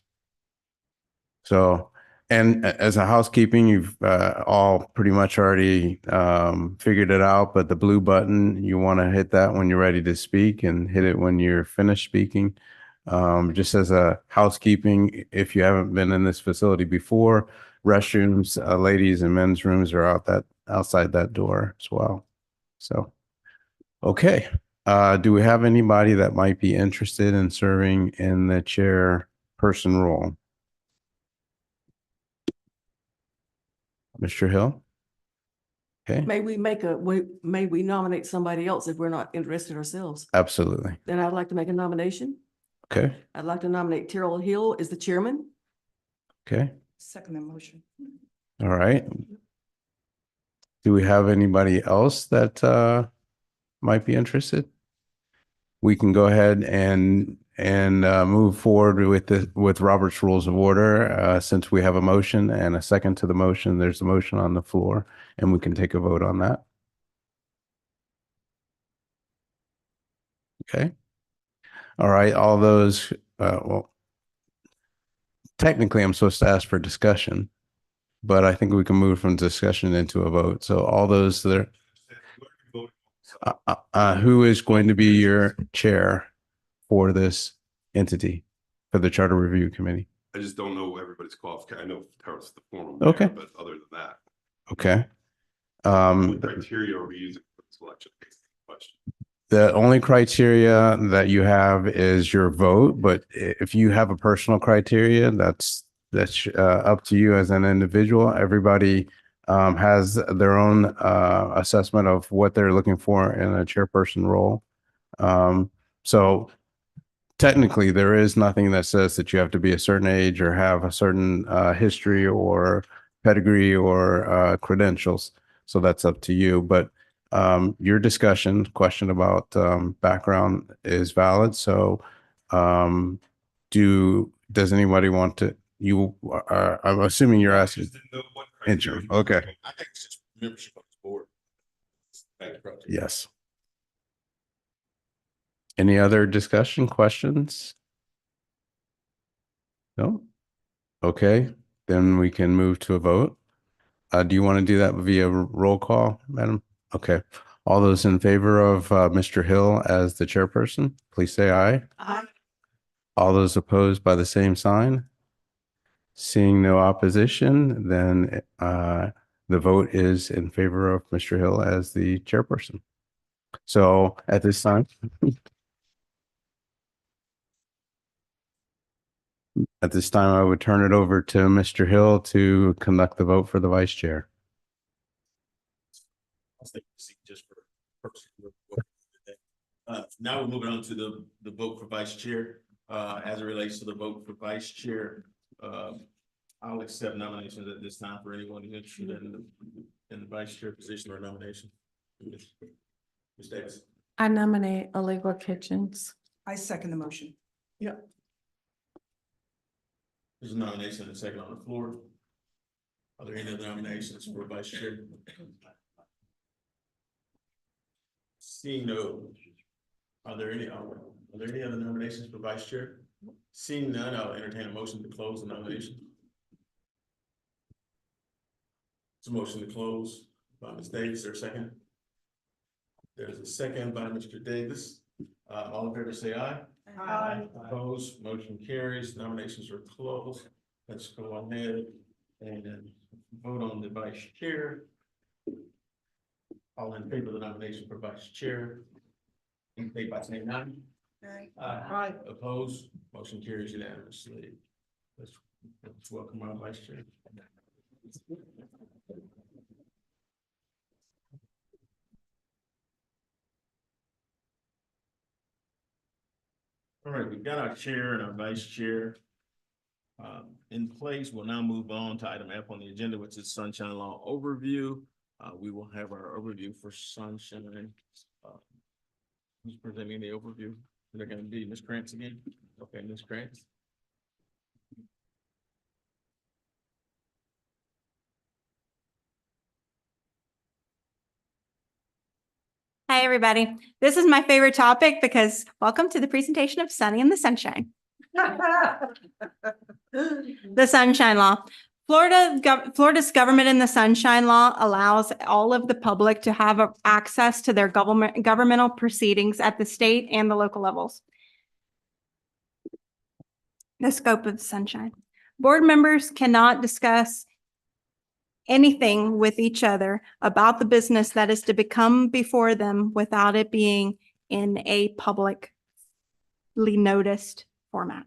So, and as a housekeeping, you've all pretty much already figured it out, but the blue button, you want to hit that when you're ready to speak and hit it when you're finished speaking. Just as a housekeeping, if you haven't been in this facility before, restrooms, ladies and men's rooms are outside that door as well. So, okay. Do we have anybody that might be interested in serving in the chairperson role? Mr. Hill? Okay, May we nominate somebody else if we're not interested ourselves? absolutely. Then I'd like to make a nomination. Okay, I'd like to nominate Terrell Hill as the chairman. okay, Second the motion. all right. Do we have anybody else that might be interested? We can go ahead and move forward with Robert's Rules of Order. Since we have a motion and a second to the motion, there's a motion on the floor and we can take a vote on that. Okay. All right, all those, well, technically I'm supposed to ask for discussion, but I think we can move from discussion into a vote. So all those that are, who is going to be your chair for this entity, for the Charter Review Committee? I just don't know everybody's qualification. I know Terrell's the former Okay. mayor, but other than that, Okay. what criteria are we using for the selection? Question. The only criteria that you have is your vote, but if you have a personal criteria, that's up to you as an individual. Everybody has their own assessment of what they're looking for in a chairperson role. So technically, there is nothing that says that you have to be a certain age or have a certain history or pedigree or credentials. So that's up to you. But your question about background is valid. So does anybody want to, I'm assuming you're asking. Just didn't know what Interim, criteria. okay. I think it's just membership of the board. Thank you, Project. Yes. Any other discussion, questions? No? Okay, then we can move to a vote. Do you want to do that via roll call, madam? Okay. All those in favor of Mr. Hill as the chairperson, please say aye. Aye. All those opposed by the same sign? Seeing no opposition, then the vote is in favor of Mr. Hill as the chairperson. So at this time, I would turn it over to Mr. Hill to conduct the vote for the vice chair. I'll take the seat just for purposes of now we're moving on to the vote for vice chair. As it relates to the vote for vice chair, I'll accept nominations at this time for anyone interested in the vice chair position or nomination. Ms. Davis. I nominate Allegra Kitchens. I second the motion. Yeah. There's a nomination and a second on the floor. Are there any other nominations for vice chair? Seeing no, are there any other nominations for vice chair? Seeing none, I'll entertain a motion to close the nomination. It's a motion to close by Ms. Davis, or second? There's a second by Mr. Davis. All in favor, say aye. Aye. Opposed, motion carries, nominations are closed. Let's go ahead and then vote on the vice chair. All in favor of the nomination for vice chair, indicate by saying aye. Aye. Opposed, motion carries unanimously. Let's welcome our vice chair. All right, we've got our chair and our vice chair in place. We'll now move on to item F on the agenda, which is Sunshine Law overview. We will have our overview for Sunshine. Who's presenting the overview? They're going to be Ms. Krantz again. Okay, Ms. Krantz. Hi, everybody. This is my favorite topic because welcome to the presentation of Sunny and the Sunshine. The Sunshine Law. Florida's Government in the Sunshine Law allows all of the public to have access to their governmental proceedings at the state and the local levels. The scope of the Sunshine. Board members cannot discuss anything with each other about the business that is to become before them without it being in a publicly noticed format.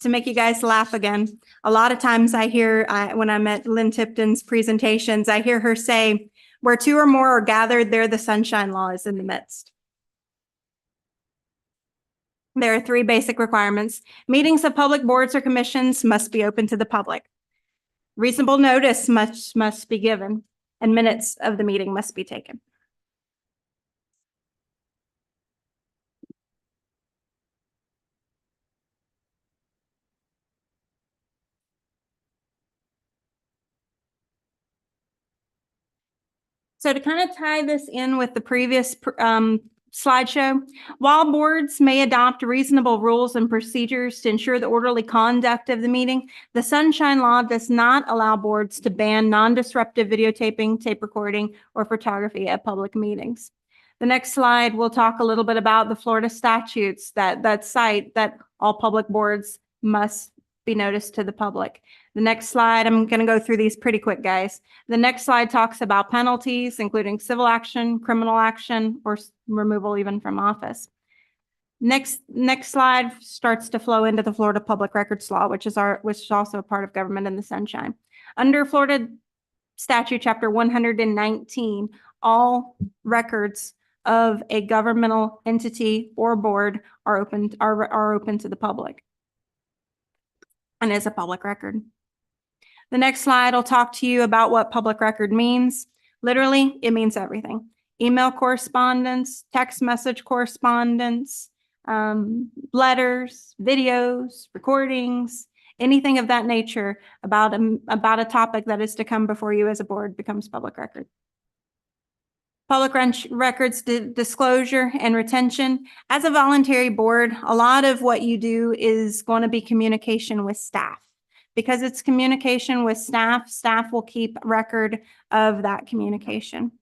To make you guys laugh again, a lot of times I hear, when I'm at Lynn Tipton's presentations, I hear her say, where two or more are gathered, there the Sunshine Law is in the midst. There are 3 basic requirements. Meetings of public boards or commissions must be open to the public. Reasonable notice must be given, and minutes of the meeting must be taken. So to kind of tie this in with the previous slideshow, while boards may adopt reasonable rules and procedures to ensure the orderly conduct of the meeting, the Sunshine Law does not allow boards to ban non-disruptive videotaping, tape recording, or photography at public meetings. The next slide, we'll talk a little bit about the Florida statutes that cite that all public boards must be noticed to the public. The next slide, I'm going to go through these pretty quick, guys. The next slide talks about penalties, including civil action, criminal action, or removal even from office. Next slide starts to flow into the Florida Public Records Law, which is also a part of Government in the Sunshine. Under Florida Statute Chapter 119, all records of a governmental entity or board are open to the public and is a public record. The next slide will talk to you about what public record means. Literally, it means everything. Email correspondence, text message correspondence, letters, videos, recordings, anything of that nature about a topic that is to come before you as a board becomes public record. Public records disclosure and retention. As a voluntary board, a lot of what you do is going to be communication with staff. Because it's communication with staff, staff will keep record of that communication.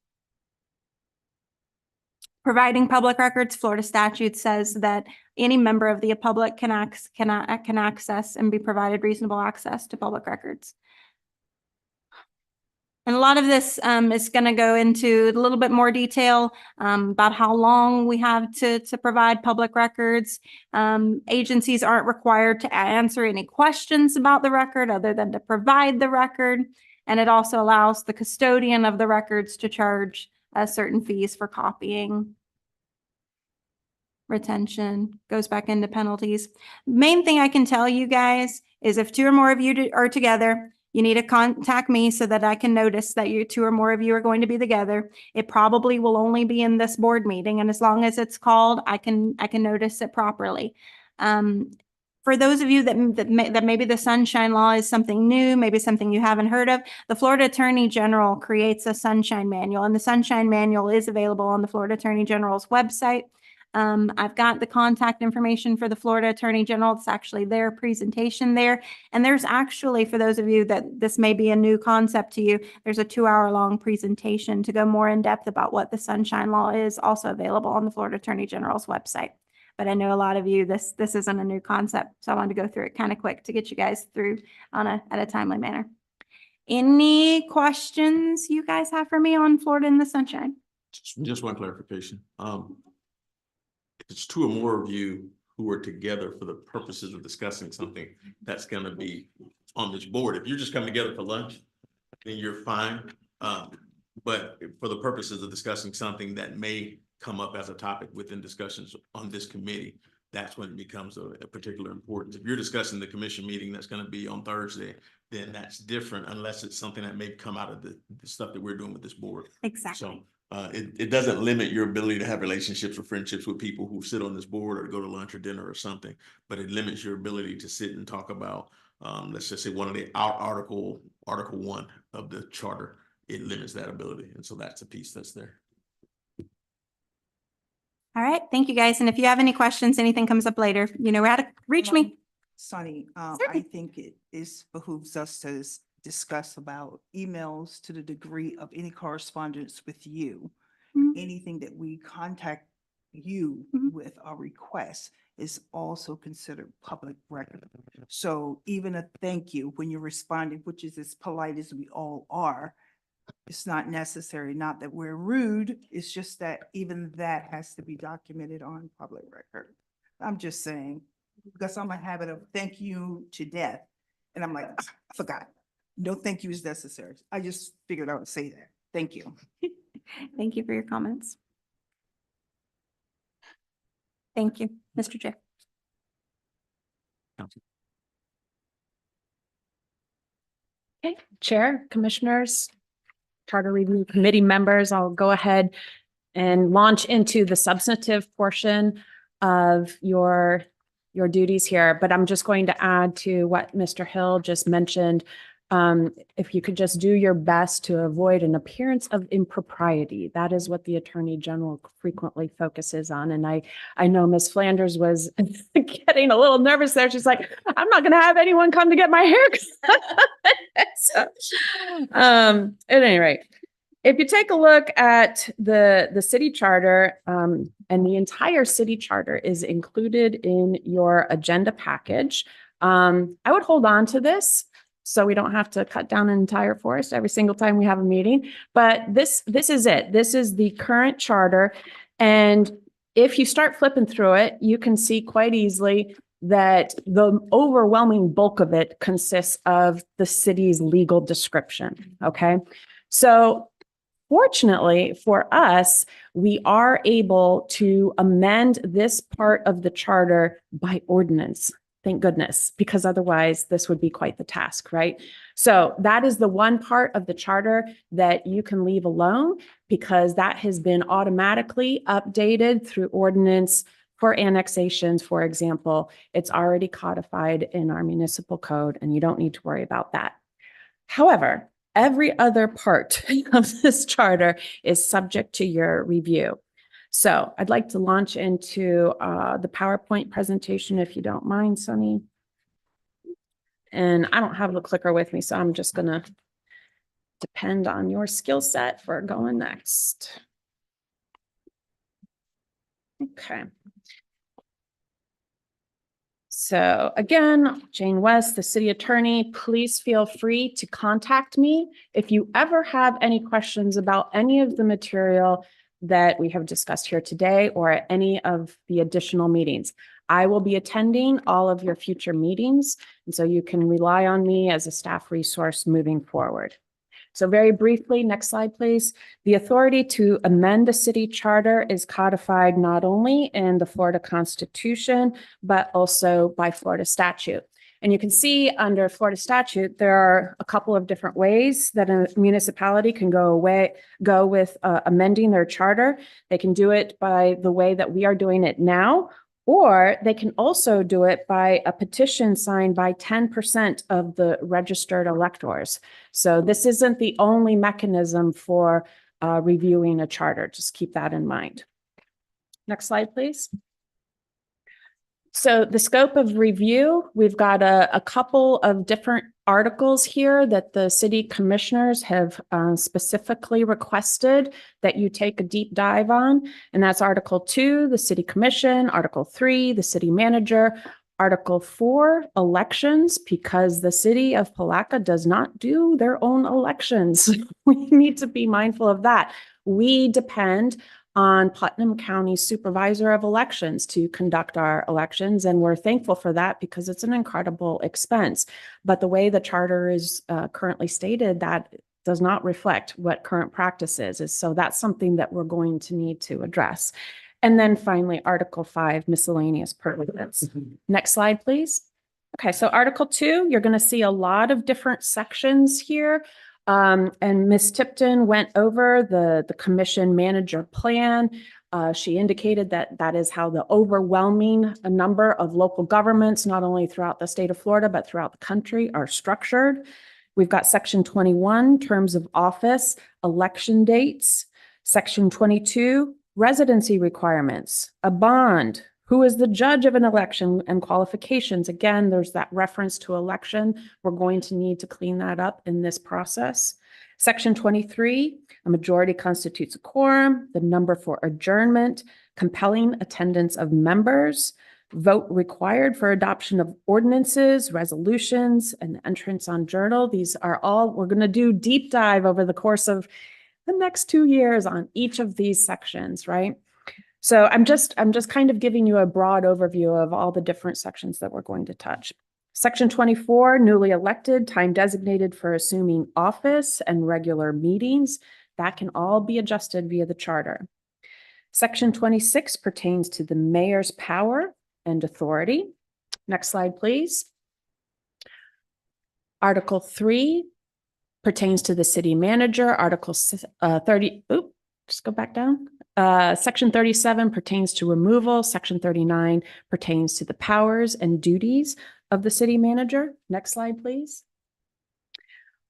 Providing public records, Florida statute says that any member of the public can access and be provided reasonable access to public records. And a lot of this is going to go into a little bit more detail about how long we have to provide public records. Agencies aren't required to answer any questions about the record other than to provide the record. And it also allows the custodian of the records to charge certain fees for copying. Retention goes back into penalties. Main thing I can tell you guys is if 2 or more of you are together, you need to contact me so that I can notice that 2 or more of you are going to be together. It probably will only be in this board meeting, and as long as it's called, I can notice it properly. For those of you that maybe the Sunshine Law is something new, maybe something you haven't heard of, the Florida Attorney General creates a Sunshine Manual, and the Sunshine Manual is available on the Florida Attorney General's website. I've got the contact information for the Florida Attorney General. It's actually their presentation there. And there's actually, for those of you that this may be a new concept to you, there's a 2-hour-long presentation to go more in depth about what the Sunshine Law is, also available on the Florida Attorney General's website. But I know a lot of you, this isn't a new concept, so I wanted to go through it kind of quick to get you guys through at a timely manner. Any questions you guys have for me on Florida in the Sunshine? Just one clarification. If it's 2 or more of you who are together for the purposes of discussing something that's gonna be on this board, if you're just coming together for lunch, then you're fine. But for the purposes of discussing something that may come up as a topic within discussions on this committee, that's when it becomes a particular importance. If you're discussing the commission meeting that's going to be on Thursday, then that's different unless it's something that may come out of the stuff that we're doing with this board. Exactly. So it doesn't limit your ability to have relationships or friendships with people who sit on this board or to go to lunch or dinner or something, but it limits your ability to sit and talk about, let's just say one of the Article 1 of the charter. It limits that ability. And so that's a piece that's there. All right. Thank you, guys. And if you have any questions, anything comes up later, you know how to reach me. Sonny, I Certainly. think it behooves us to discuss about emails to the degree of any correspondence with you. Mhm. Anything that we contact you Mhm. with a request is also considered public record. So even a thank you when you're responding, which is as polite as we all are, it's not necessary, not that we're rude, it's just that even that has to be documented on public record. I'm just saying, because I'm a habit of thank you to death, and I'm like, I forgot. No thank you is necessary. I just figured I would say that. Thank you. Thank you for your comments. Thank you, Mr. Chair. Okay, Chair, Commissioners, Charter Review Committee members, I'll go ahead and launch into the substantive portion of your duties here, but I'm just going to add to what Mr. Hill just mentioned. If you could just do your best to avoid an appearance of impropriety. That is what the Attorney General frequently focuses on. And I know Ms. Flanders was getting a little nervous there. She's like, I'm not going to have anyone come to get my hair cut. So, at any rate, if you take a look at the city charter, and the entire city charter is included in your agenda package, I would hold on to this so we don't have to cut down an entire forest every single time we have a meeting. But this is it. This is the current charter. And if you start flipping through it, you can see quite easily that the overwhelming bulk of it consists of the city's legal description. Okay. So fortunately for us, we are able to amend this part of the charter by ordinance. Thank goodness, because otherwise this would be quite the task, right? So that is the one part of the charter that you can leave alone because that has been automatically updated through ordinance for annexations, for example. It's already codified in our municipal code and you don't need to worry about that. However, every other part of this charter is subject to your review. So I'd like to launch into the PowerPoint presentation, if you don't mind, Sunny. And I don't have the clicker with me, so I'm just going to depend on your skill set for going next. Okay. So again, Jane West, the city attorney, please feel free to contact me if you ever have any questions about any of the material that we have discussed here today or at any of the additional meetings. I will be attending all of your future meetings, and so you can rely on me as a staff resource moving forward. So very briefly, next slide, please. The authority to amend the city charter is codified not only in the Florida Constitution, but also by Florida statute. And you can see under Florida statute, there are a couple of different ways that a municipality can go with amending their charter. They can do it by the way that we are doing it now, Or they can also do it by a petition signed by 10% of the registered electors. So this isn't the only mechanism for reviewing a charter. Just keep that in mind. Next slide, please. So the scope of review, we've got a couple of different articles here that the city commissioners have specifically requested that you take a deep dive on. And that's Article 2, the city commission, Article 3, the city manager, Article 4, elections, because the city of Palatka does not do their own elections. We need to be mindful of that. We depend on Putnam County Supervisor of Elections to conduct our elections. And we're thankful for that because it's an incredible expense. But the way the charter is currently stated, that does not reflect what current practice is. So that's something that we're going to need to address. And then finally, Article 5, miscellaneous permits. Next slide, please. Okay, so Article 2, you're going to see a lot of different sections here. And Ms. Tipton went over the commission manager plan. She indicated that that is how the overwhelming number of local governments, not only throughout the state of Florida, but throughout the country, are structured. We've got Section 21, terms of office, election dates. Section 22, residency requirements, a bond. Who is the judge of an election and qualifications? Again, there's that reference to election. We're going to need to clean that up in this process. Section 23, a majority constitutes a quorum, the number for adjournment, compelling attendance of members, vote required for adoption of ordinances, resolutions, and entrance on journal. These are all, we're going to do deep dive over the course of the next 2 years on each of these sections, right? So I'm just kind of giving you a broad overview of all the different sections that we're going to touch. Section 24, newly elected, time designated for assuming office and regular meetings. That can all be adjusted via the charter. Section 26 pertains to the mayor's power and authority. Next slide, please. Article 3 pertains to the city manager. Article 30, just go back down. Section 37 pertains to removal. Section 39 pertains to the powers and duties of the city manager. Next slide, please.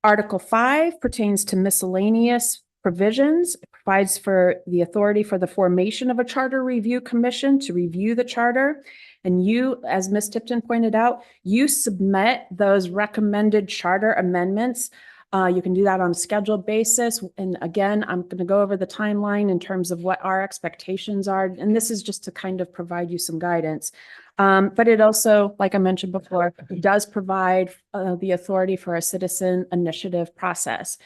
Article 5 pertains to miscellaneous provisions. It provides for the authority for the formation of a charter review commission to review the charter. And you, as Ms. Tipton pointed out, you submit those recommended charter amendments. You can do that on a scheduled basis. And again, I'm going to go over the timeline in terms of what our expectations are. And this is just to kind of provide you some guidance. But it also, like I mentioned before, does provide the authority for a citizen initiative process.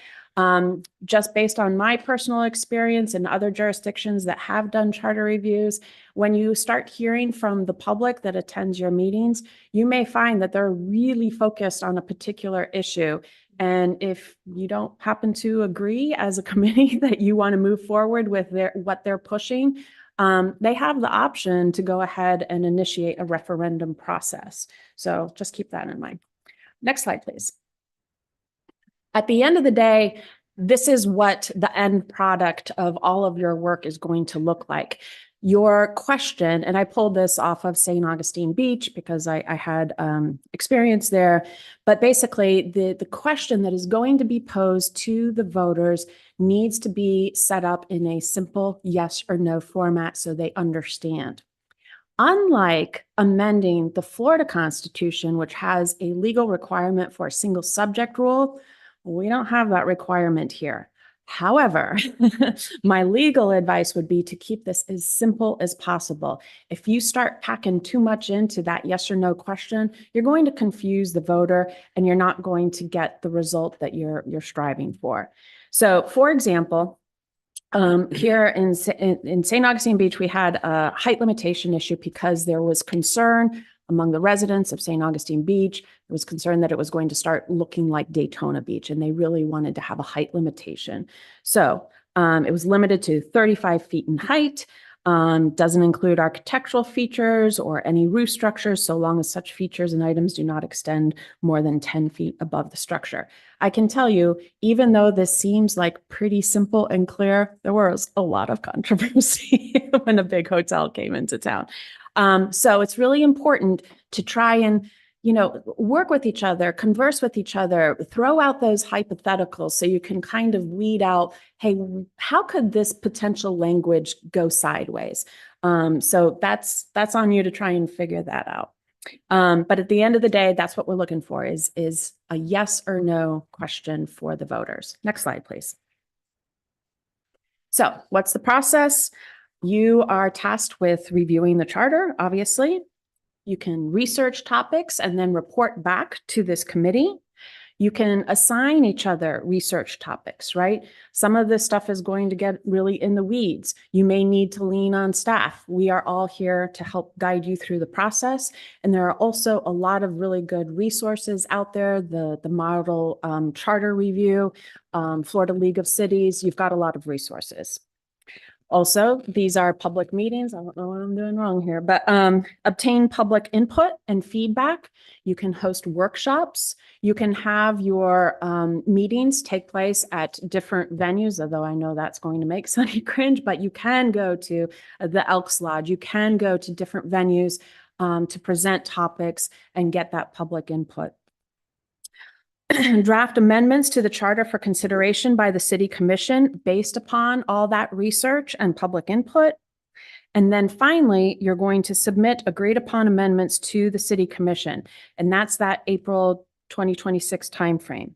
Just based on my personal experience in other jurisdictions that have done charter reviews, when you start hearing from the public that attends your meetings, you may find that they're really focused on a particular issue. And if you don't happen to agree as a committee that you want to move forward with what they're pushing, they have the option to go ahead and initiate a referendum process. So just keep that in mind. Next slide, please. At the end of the day, this is what the end product of all of your work is going to look like. Your question, and I pulled this off of St. Augustine Beach because I had experience there, but basically the question that is going to be posed to the voters needs to be set up in a simple yes or no format so they understand. Unlike amending the Florida Constitution, which has a legal requirement for a single subject rule, we don't have that requirement here. However, my legal advice would be to keep this as simple as possible. If you start packing too much into that yes or no question, you're going to confuse the voter and you're not going to get the result that you're striving for. So, for example, here in St. Augustine Beach, we had a height limitation issue because there was concern among the residents of St. Augustine Beach. There was concern that it was going to start looking like Daytona Beach, and they really wanted to have a height limitation. So it was limited to 35 feet in height, doesn't include architectural features or any roof structures, so long as such features and items do not extend more than 10 feet above the structure. I can tell you, even though this seems like pretty simple and clear, there was a lot of controversy when a big hotel came into town. So it's really important to try and, work with each other, converse with each other, throw out those hypotheticals so you can kind of weed out, hey, how could this potential language go sideways? So that's on you to try and figure that out. But at the end of the day, that's what we're looking for is a yes or no question for the voters. Next slide, please. So what's the process? You are tasked with reviewing the charter, obviously. You can research topics and then report back to this committee. You can assign each other research topics, right? Some of this stuff is going to get really in the weeds. You may need to lean on staff. We are all here to help guide you through the process. And there are also a lot of really good resources out there, the Model Charter Review, Florida League of Cities. You've got a lot of resources. Also, these are public meetings. I don't know what I'm doing wrong here, but obtain public input and feedback. You can host workshops. You can have your meetings take place at different venues, although I know that's going to make Sunny cringe, but you can go to the Elks Lodge. You can go to different venues to present topics and get that public input. Draft amendments to the charter for consideration by the City Commission based upon all that research and public input. And then finally, you're going to submit agreed upon amendments to the City Commission, and that's that April 2026 timeframe.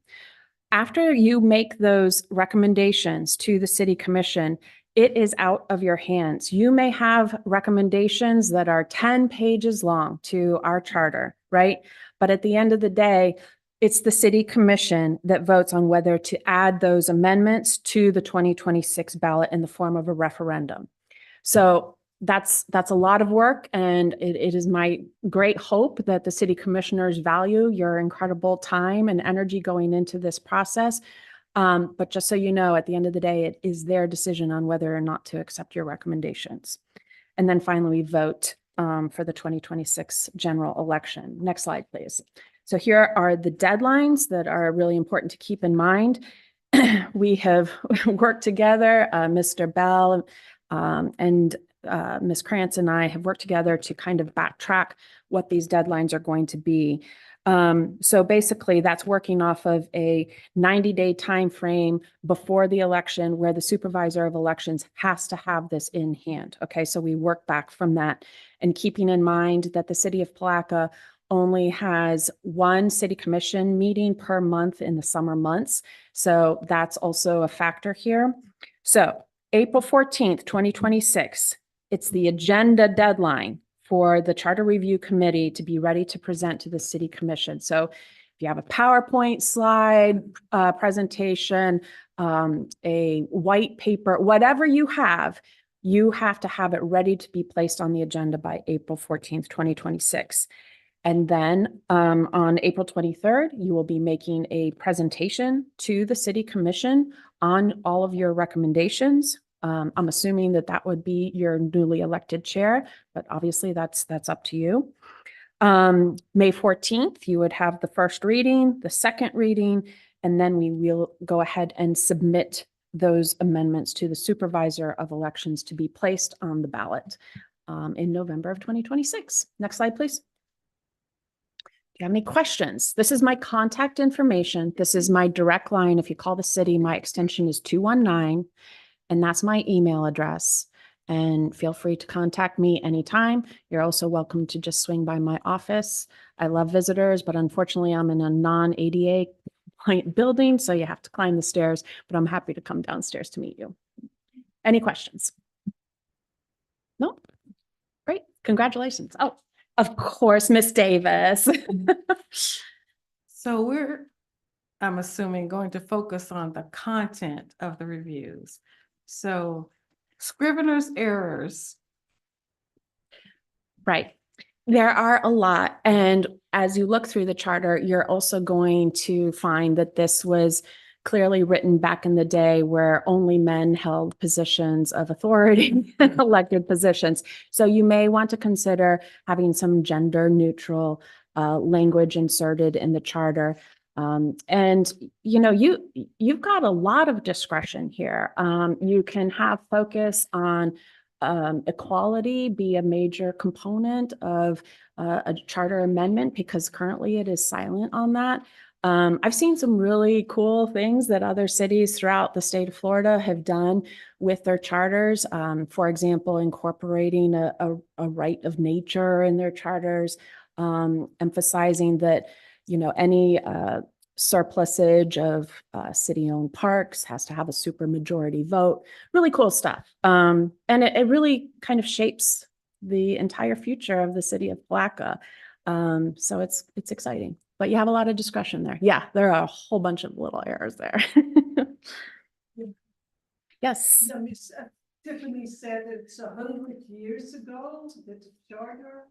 After you make those recommendations to the City Commission, it is out of your hands. You may have recommendations that are 10 pages long to our charter, right? But at the end of the day, it's the City Commission that votes on whether to add those amendments to the 2026 ballot in the form of a referendum. So that's a lot of work, and it is my great hope that the City Commissioners value your incredible time and energy going into this process. But just so you know, at the end of the day, it is their decision on whether or not to accept your recommendations. And then finally, we vote for the 2026 general election. Next slide, please. So here are the deadlines that are really important to keep in mind. We have worked together, Mr. Bell and Ms. Krantz and I have worked together to kind of backtrack what these deadlines are going to be. So basically that's working off of a 90-day time frame before the election where the supervisor of elections has to have this in hand. Okay, so we work back from that, and keeping in mind that the city of Palatka only has one city commission meeting per month in the summer months. So that's also a factor here. So April 14th, 2026, it's the agenda deadline for the Charter Review Committee to be ready to present to the City Commission. So if you have a PowerPoint slide presentation, a white paper, whatever you have to have it ready to be placed on the agenda by April 14th, 2026. And then on April 23rd, you will be making a presentation to the City Commission on all of your recommendations. I'm assuming that that would be your newly elected chair, but obviously that's up to you. May 14th, you would have the first reading, the second reading, and then we will go ahead and submit those amendments to the supervisor of elections to be placed on the ballot in November of 2026. Next slide, please. Do you have any questions? This is my contact information. This is my direct line. If you call the city, my extension is 219, and that's my email address. And feel free to contact me anytime. You're also welcome to just swing by my office. I love visitors, but unfortunately I'm in a non-ADA compliant building, so you have to climb the stairs, but I'm happy to come downstairs to meet you. Any questions? No? Great, congratulations. Oh, of course, Miss Davis. So I'm assuming, going to focus on the content of the reviews. So scrivener's errors. Right. There are a lot. And as you look through the charter, you're also going to find that this was clearly written back in the day where only men held positions of authority and elected positions. So you may want to consider having some gender neutral language inserted in the charter. And you know, you've got a lot of discretion here. You can have focus on equality be a major component of a charter amendment, because currently it is silent on that. I've seen some really cool things that other cities throughout the state of Florida have done with their charters. For example, incorporating a right of nature in their charters, emphasizing that, you know, any surplusage of city-owned parks has to have a supermajority vote. Really cool stuff. And it really kind of shapes the entire future of the city of Palatka. So it's exciting, but you have a lot of discretion there. Yeah, there are a whole bunch of little errors there. Yes. Yeah, Miss Tiffany said it's 100 years ago, that the charter.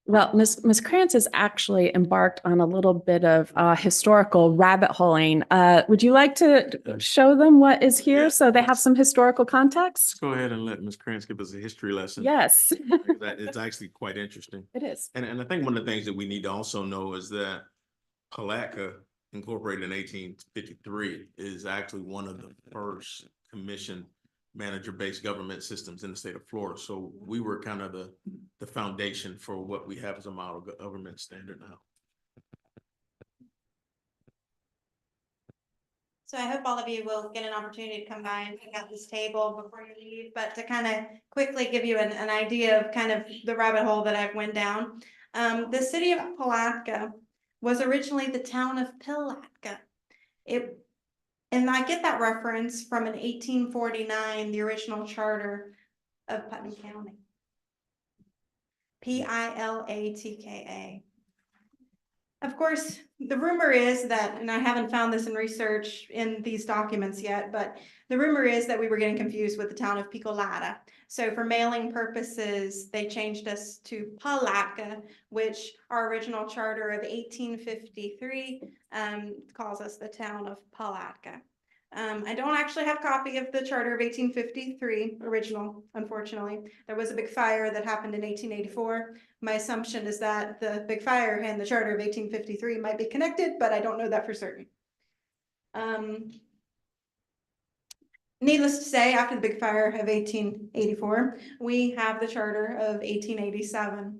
Well, Ms. Krantz has actually embarked on a little bit of historical rabbit holing. Would you like to show them what is here Yeah. so they have some historical Let's context? go ahead and let Ms. Krantz give us a history lesson. Yes, That it's actually quite interesting. it is. And I think one of the things that we need to also know is that Palatka, incorporated in 1853, is actually one of the first commission manager-based government systems in the state of Florida. So we were kind of the foundation for what we have as a model government standard now. So I hope all of you will get an opportunity to come by and pick out this table before you leave, but to kind of quickly give you an idea of kind of the rabbit hole that I've went down. The city of Palatka was originally the town of Palatka. And I get that reference from an 1849, the original charter of Putnam County. Pilatka. Of course, the rumor is that, and I haven't found this in research in these documents yet, but the rumor is that we were getting confused with the town of Picolata. So for mailing purposes, they changed us to Palatka, which our original charter of 1853 calls us the town of Palatka. I don't actually have a copy of the charter of 1853 original, unfortunately. There was a big fire that happened in 1884. My assumption is that the big fire and the charter of 1853 might be connected, but I don't know that for certain. Needless to say, after the big fire of 1884, we have the charter of 1887.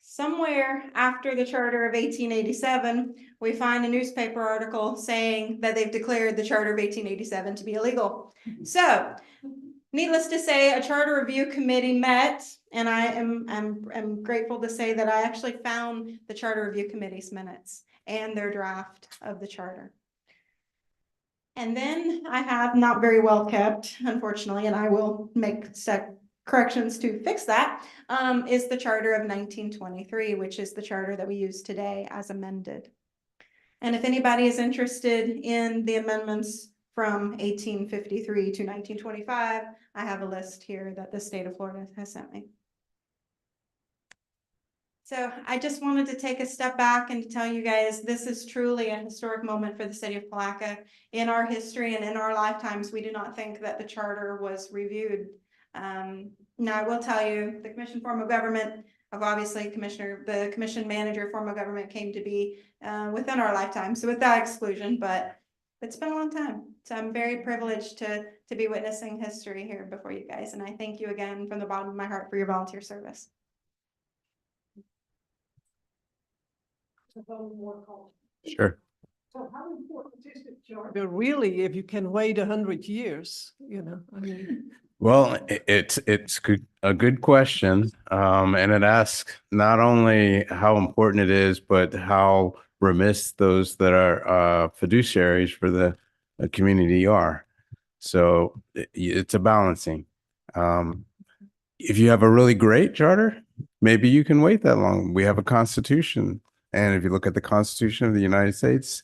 Somewhere after the charter of 1887, we find a newspaper article saying that they've declared the charter of 1887 to be illegal. So, needless to say, a charter review committee met, and I'm grateful to say that I actually found the charter review committee's minutes and their draft of the charter. And then I have not very well kept, unfortunately, and I will make corrections to fix that, is the charter of 1923, which is the charter that we use today as amended. And if anybody is interested in the amendments from 1853 to 1925, I have a list here that the state of Florida has sent me. So I just wanted to take a step back and tell you guys, this is truly a historic moment for the city of Palatka. In our history and in our lifetimes, we do not think that the charter was reviewed. Now I will tell you, the commission form of government of obviously the commission manager form of government came to be within our lifetime. So with that exclusion, but it's been a long time. So I'm very privileged to be witnessing history here before you guys. And I thank you again from the bottom of my heart for your volunteer service. Sure. So how important is the charter really if you can wait 100 years, you know, I mean. Well, it's a good question. And it asks not only how important it is, but how remiss those that are fiduciaries for the community are. So it's a balancing. If you have a really great charter, maybe you can wait that long. We have a constitution. And if you look at the Constitution of the United States,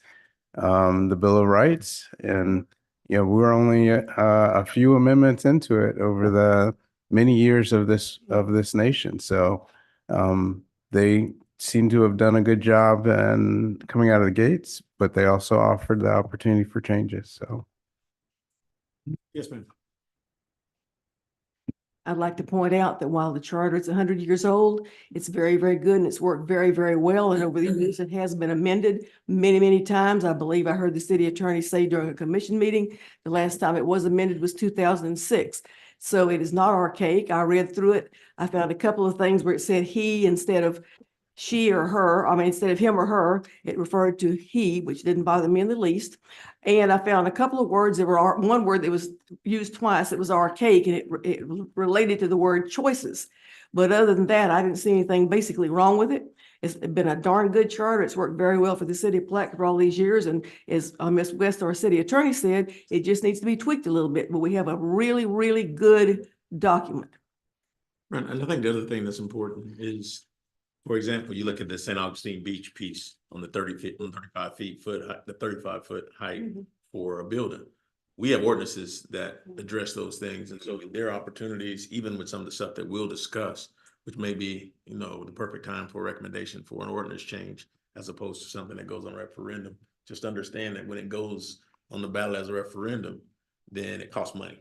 the Bill of Rights, and we're only a few amendments into it over the many years of this nation. So they seem to have done a good job and coming out of the gates, but they also offered the opportunity for changes. So, Yes, ma'am. I'd like to point out that while the charter is 100 years old, it's very, very good and it's worked very, very well. And over the years, it has been amended many, many times. I believe I heard the city attorney say during a commission meeting, the last time it was amended was 2006. So it is not archaic. I read through it. I found a couple of things where it said he instead of she or her. I mean, instead of him or her, it referred to he, which didn't bother me in the least. And I found a couple of words that were, one word that was used twice, it was archaic, and it related to the word choices. But other than that, I didn't see anything basically wrong with it. It's been a darn good charter. It's worked very well for the city of Palatka for all these years. And as Ms. West, our city attorney, said, it just needs to be tweaked a little bit, but we have a really, really good document. Right, and I think the other thing that's important is, for example, you look at the St. Augustine Beach piece on the 35 foot height for a building. We have ordinances that address those things. And so there are opportunities, even with some of the stuff that we'll discuss, which may be, you know, the perfect time for a recommendation for an ordinance change, as opposed to something that goes on referendum. Just understand that when it goes on the ballot as a referendum, then it costs money.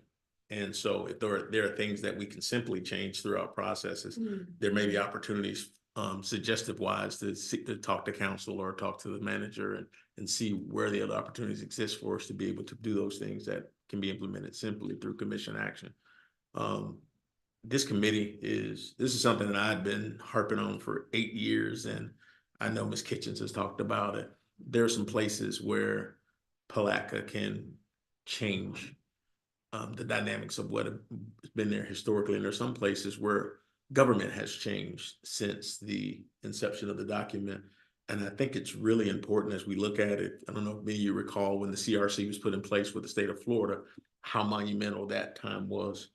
And so if there are things that we can simply change through our processes, there may be opportunities suggestive wise to talk to council or talk to the manager and see where the other opportunities exist for us to be able to do those things that can be implemented simply through commission action. This is something that I've been harping on for 8 years, and I know Ms. Kitchens has talked about it. There are some places where Palatka can change the dynamics of what has been there historically, and there's some places where government has changed since the inception of the document. And I think it's really important as we look at it. I don't know if many of you recall when the CRC was put in place with the state of Florida, how monumental that time was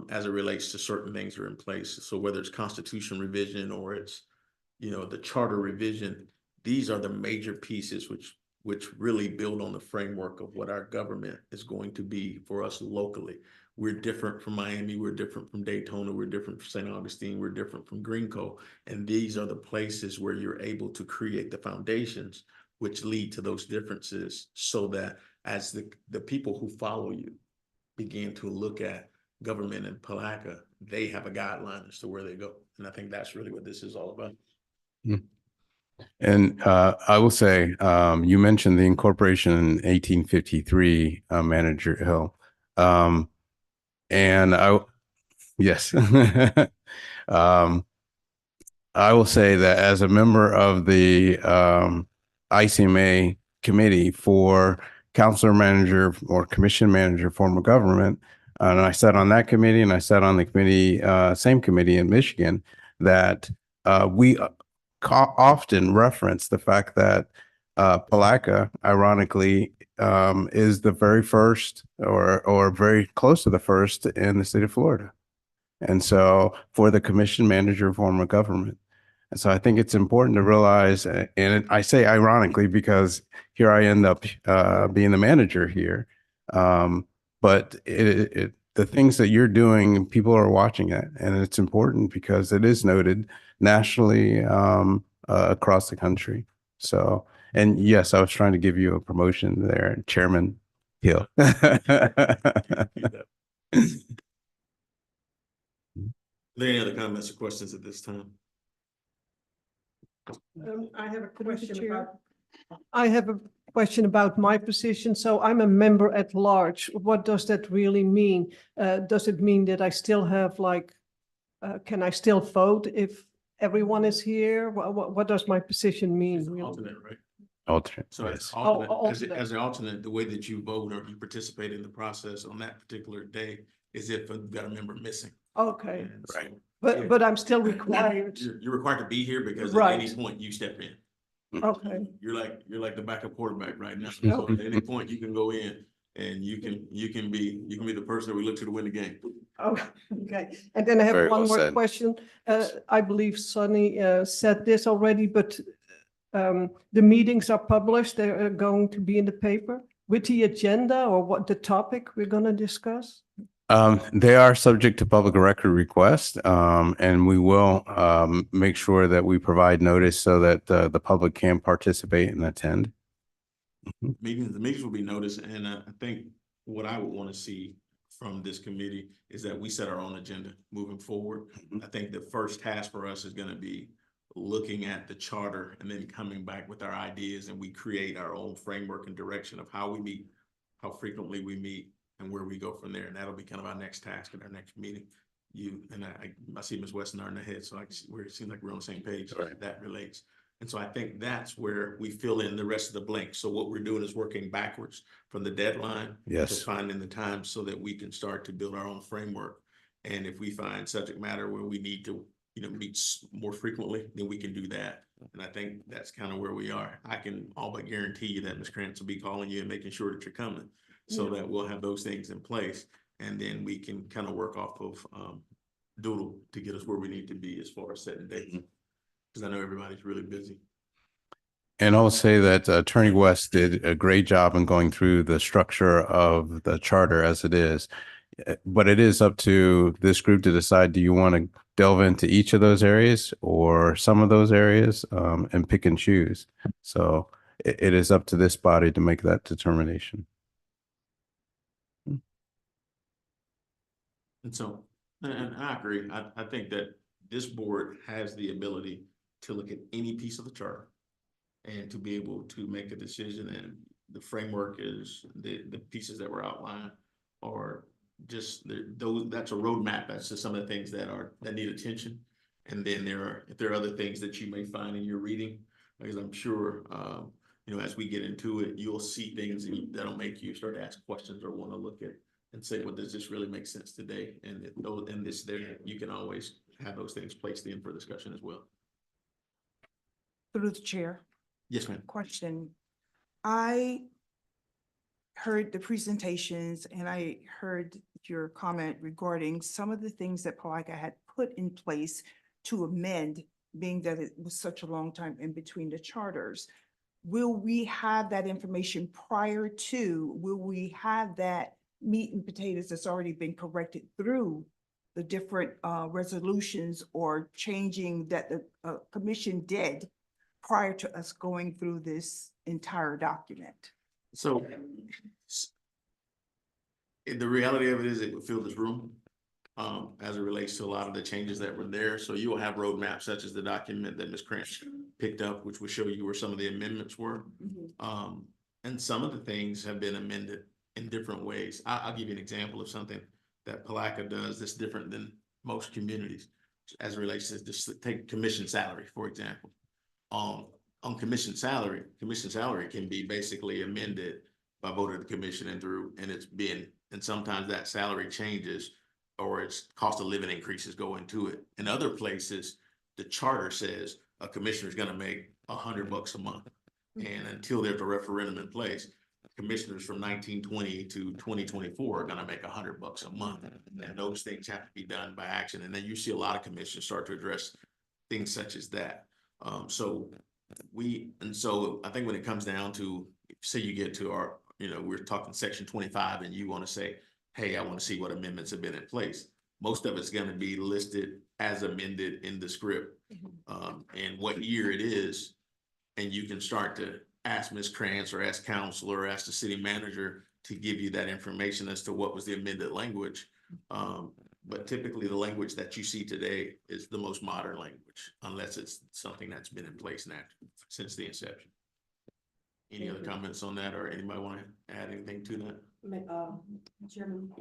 as it relates to certain things that are in place. So whether it's constitution revision or it's, you know, the charter revision, these are the major pieces which really build on the framework of what our government is going to be for us locally. We're different from Miami, we're different from Daytona, we're different from St. Augustine, we're different from Greenco. And these are the places where you're able to create the foundations which lead to those differences, so that as the people who follow you begin to look at government in Palatka, they have a guideline as to where they go. And I think that's really what this is all about. And I will say, you mentioned the incorporation in 1853, Manager Hill. And yes, I will say that as a member of the ICMA committee for counselor manager or commission manager form of government, and I sat on that committee and I sat on the committee, same committee in Michigan, that we often reference the fact that Palatka, ironically, is the very first or very close to the first in the state of Florida. And so for the commission manager form of government. And so I think it's important to realize, and I say ironically because here I end up being the manager here. But the things that you're doing, people are watching it, and it's important because it is noted nationally across the country. So, and yes, I was trying to give you a promotion there, Chairman Hill. Are there any other comments or questions at this time? I have a question about my position. So I'm a member at large. What does that really mean? Does it mean that I still have can I still vote if everyone is here? What does my position mean? It's an really? alternate, right? Alternate. So as Yes. alternate, as an alternate, the way that you vote or you participate in the process on that particular day is if you've got a member missing. Okay, And so Right. but I'm still required. You're required to be here because at Right. any point you step in. Okay, You're like the backup quarterback right now. So at any point you can go in and you can be the person that we look to win the game. okay. And then I have Very one well more said. question. I believe Sonny said this already, but the meetings are published. They're going to be in the paper with the agenda or what the topic we're going to discuss? They are subject to public record request, and we will make sure that we provide notice so that the public can participate and attend. The meetings will be noticed, and I think what I would want to see from this committee is that we set our own agenda moving forward. I think the first task for us is going to be looking at the charter and then coming back with our ideas, and we create our own framework and direction of how we meet, how frequently we meet, and where we go from there. And that'll be kind of our next task at our next meeting. You and I see Ms. Weston are in the head, so it seems like we're on the same page. Right. That relates. And so I think that's where we fill in the rest of the blanks. So what we're doing is working backwards from the deadline to Yes. finding the time so that we can start to build our own framework. And if we find subject matter where we need to, meet more frequently, then we can do that. And I think that's kind of where we are. I can all but guarantee you that Ms. Krantz will be calling you and making sure that you're coming, so that we'll have those things in place. And then we can kind of work off of Doodle to get us where we need to be as far as setting dates. Because I know everybody's really busy. And I'll say that Attorney West did a great job in going through the structure of the charter as it is. But it is up to this group to decide, do you want to delve into each of those areas or some of those areas, and pick and choose? So it is up to this body to make that determination. And so, and I agree. I think that this board has the ability to look at any piece of the charter and to be able to make a decision. And the framework is the pieces that were outlined are just those. That's a roadmap. That's just some of the things that need attention. And then if there are other things that you may find in your reading, because I'm sure, as we get into it, you'll see things that'll make you start to ask questions or want to look at and say, well, does this really make sense today? And this there, you can always have those things placed in for discussion as well. Through the chair. Yes, ma'am. Question. I heard the presentations and I heard your comment regarding some of the things that Palatka had put in place to amend, being that it was such a long time in between the charters. Will we have that information prior to, will we have that meat and potatoes that's already been corrected through the different resolutions or changing that the commission did prior to us going through this entire document? So the reality of it is it would fill this room as it relates to a lot of the changes that were there. So you will have roadmaps such as the document that Ms. Krantz picked up, which will show you where some of the amendments were. And some of the things have been amended in different ways. I'll give you an example of something that Palatka does that's different than most communities as it relates to just take commission salary, for example. On commission salary can be basically amended by vote of the commission and sometimes that salary changes or its cost of living increases go into it. In other places, the charter says a commissioner is going to make $100 a month. And until there's a referendum in place, commissioners from 1920 to 2024 are going to make $100 a month. And those things have to be done by action. And then you see a lot of commissions start to address things such as that. So I think when it comes down to, say you get to our, we're talking section 25 and you want to say, hey, I want to see what amendments have been in place. Most of it's going to be listed as amended in the script, and what year it is. And you can start to ask Ms. Krantz or ask counsel or ask the city manager to give you that information as to what was the amended language. But typically the language that you see today is the most modern language, unless it's something that's been in place now since the inception. Any other comments on that, or anybody want to add anything to that? Chairman.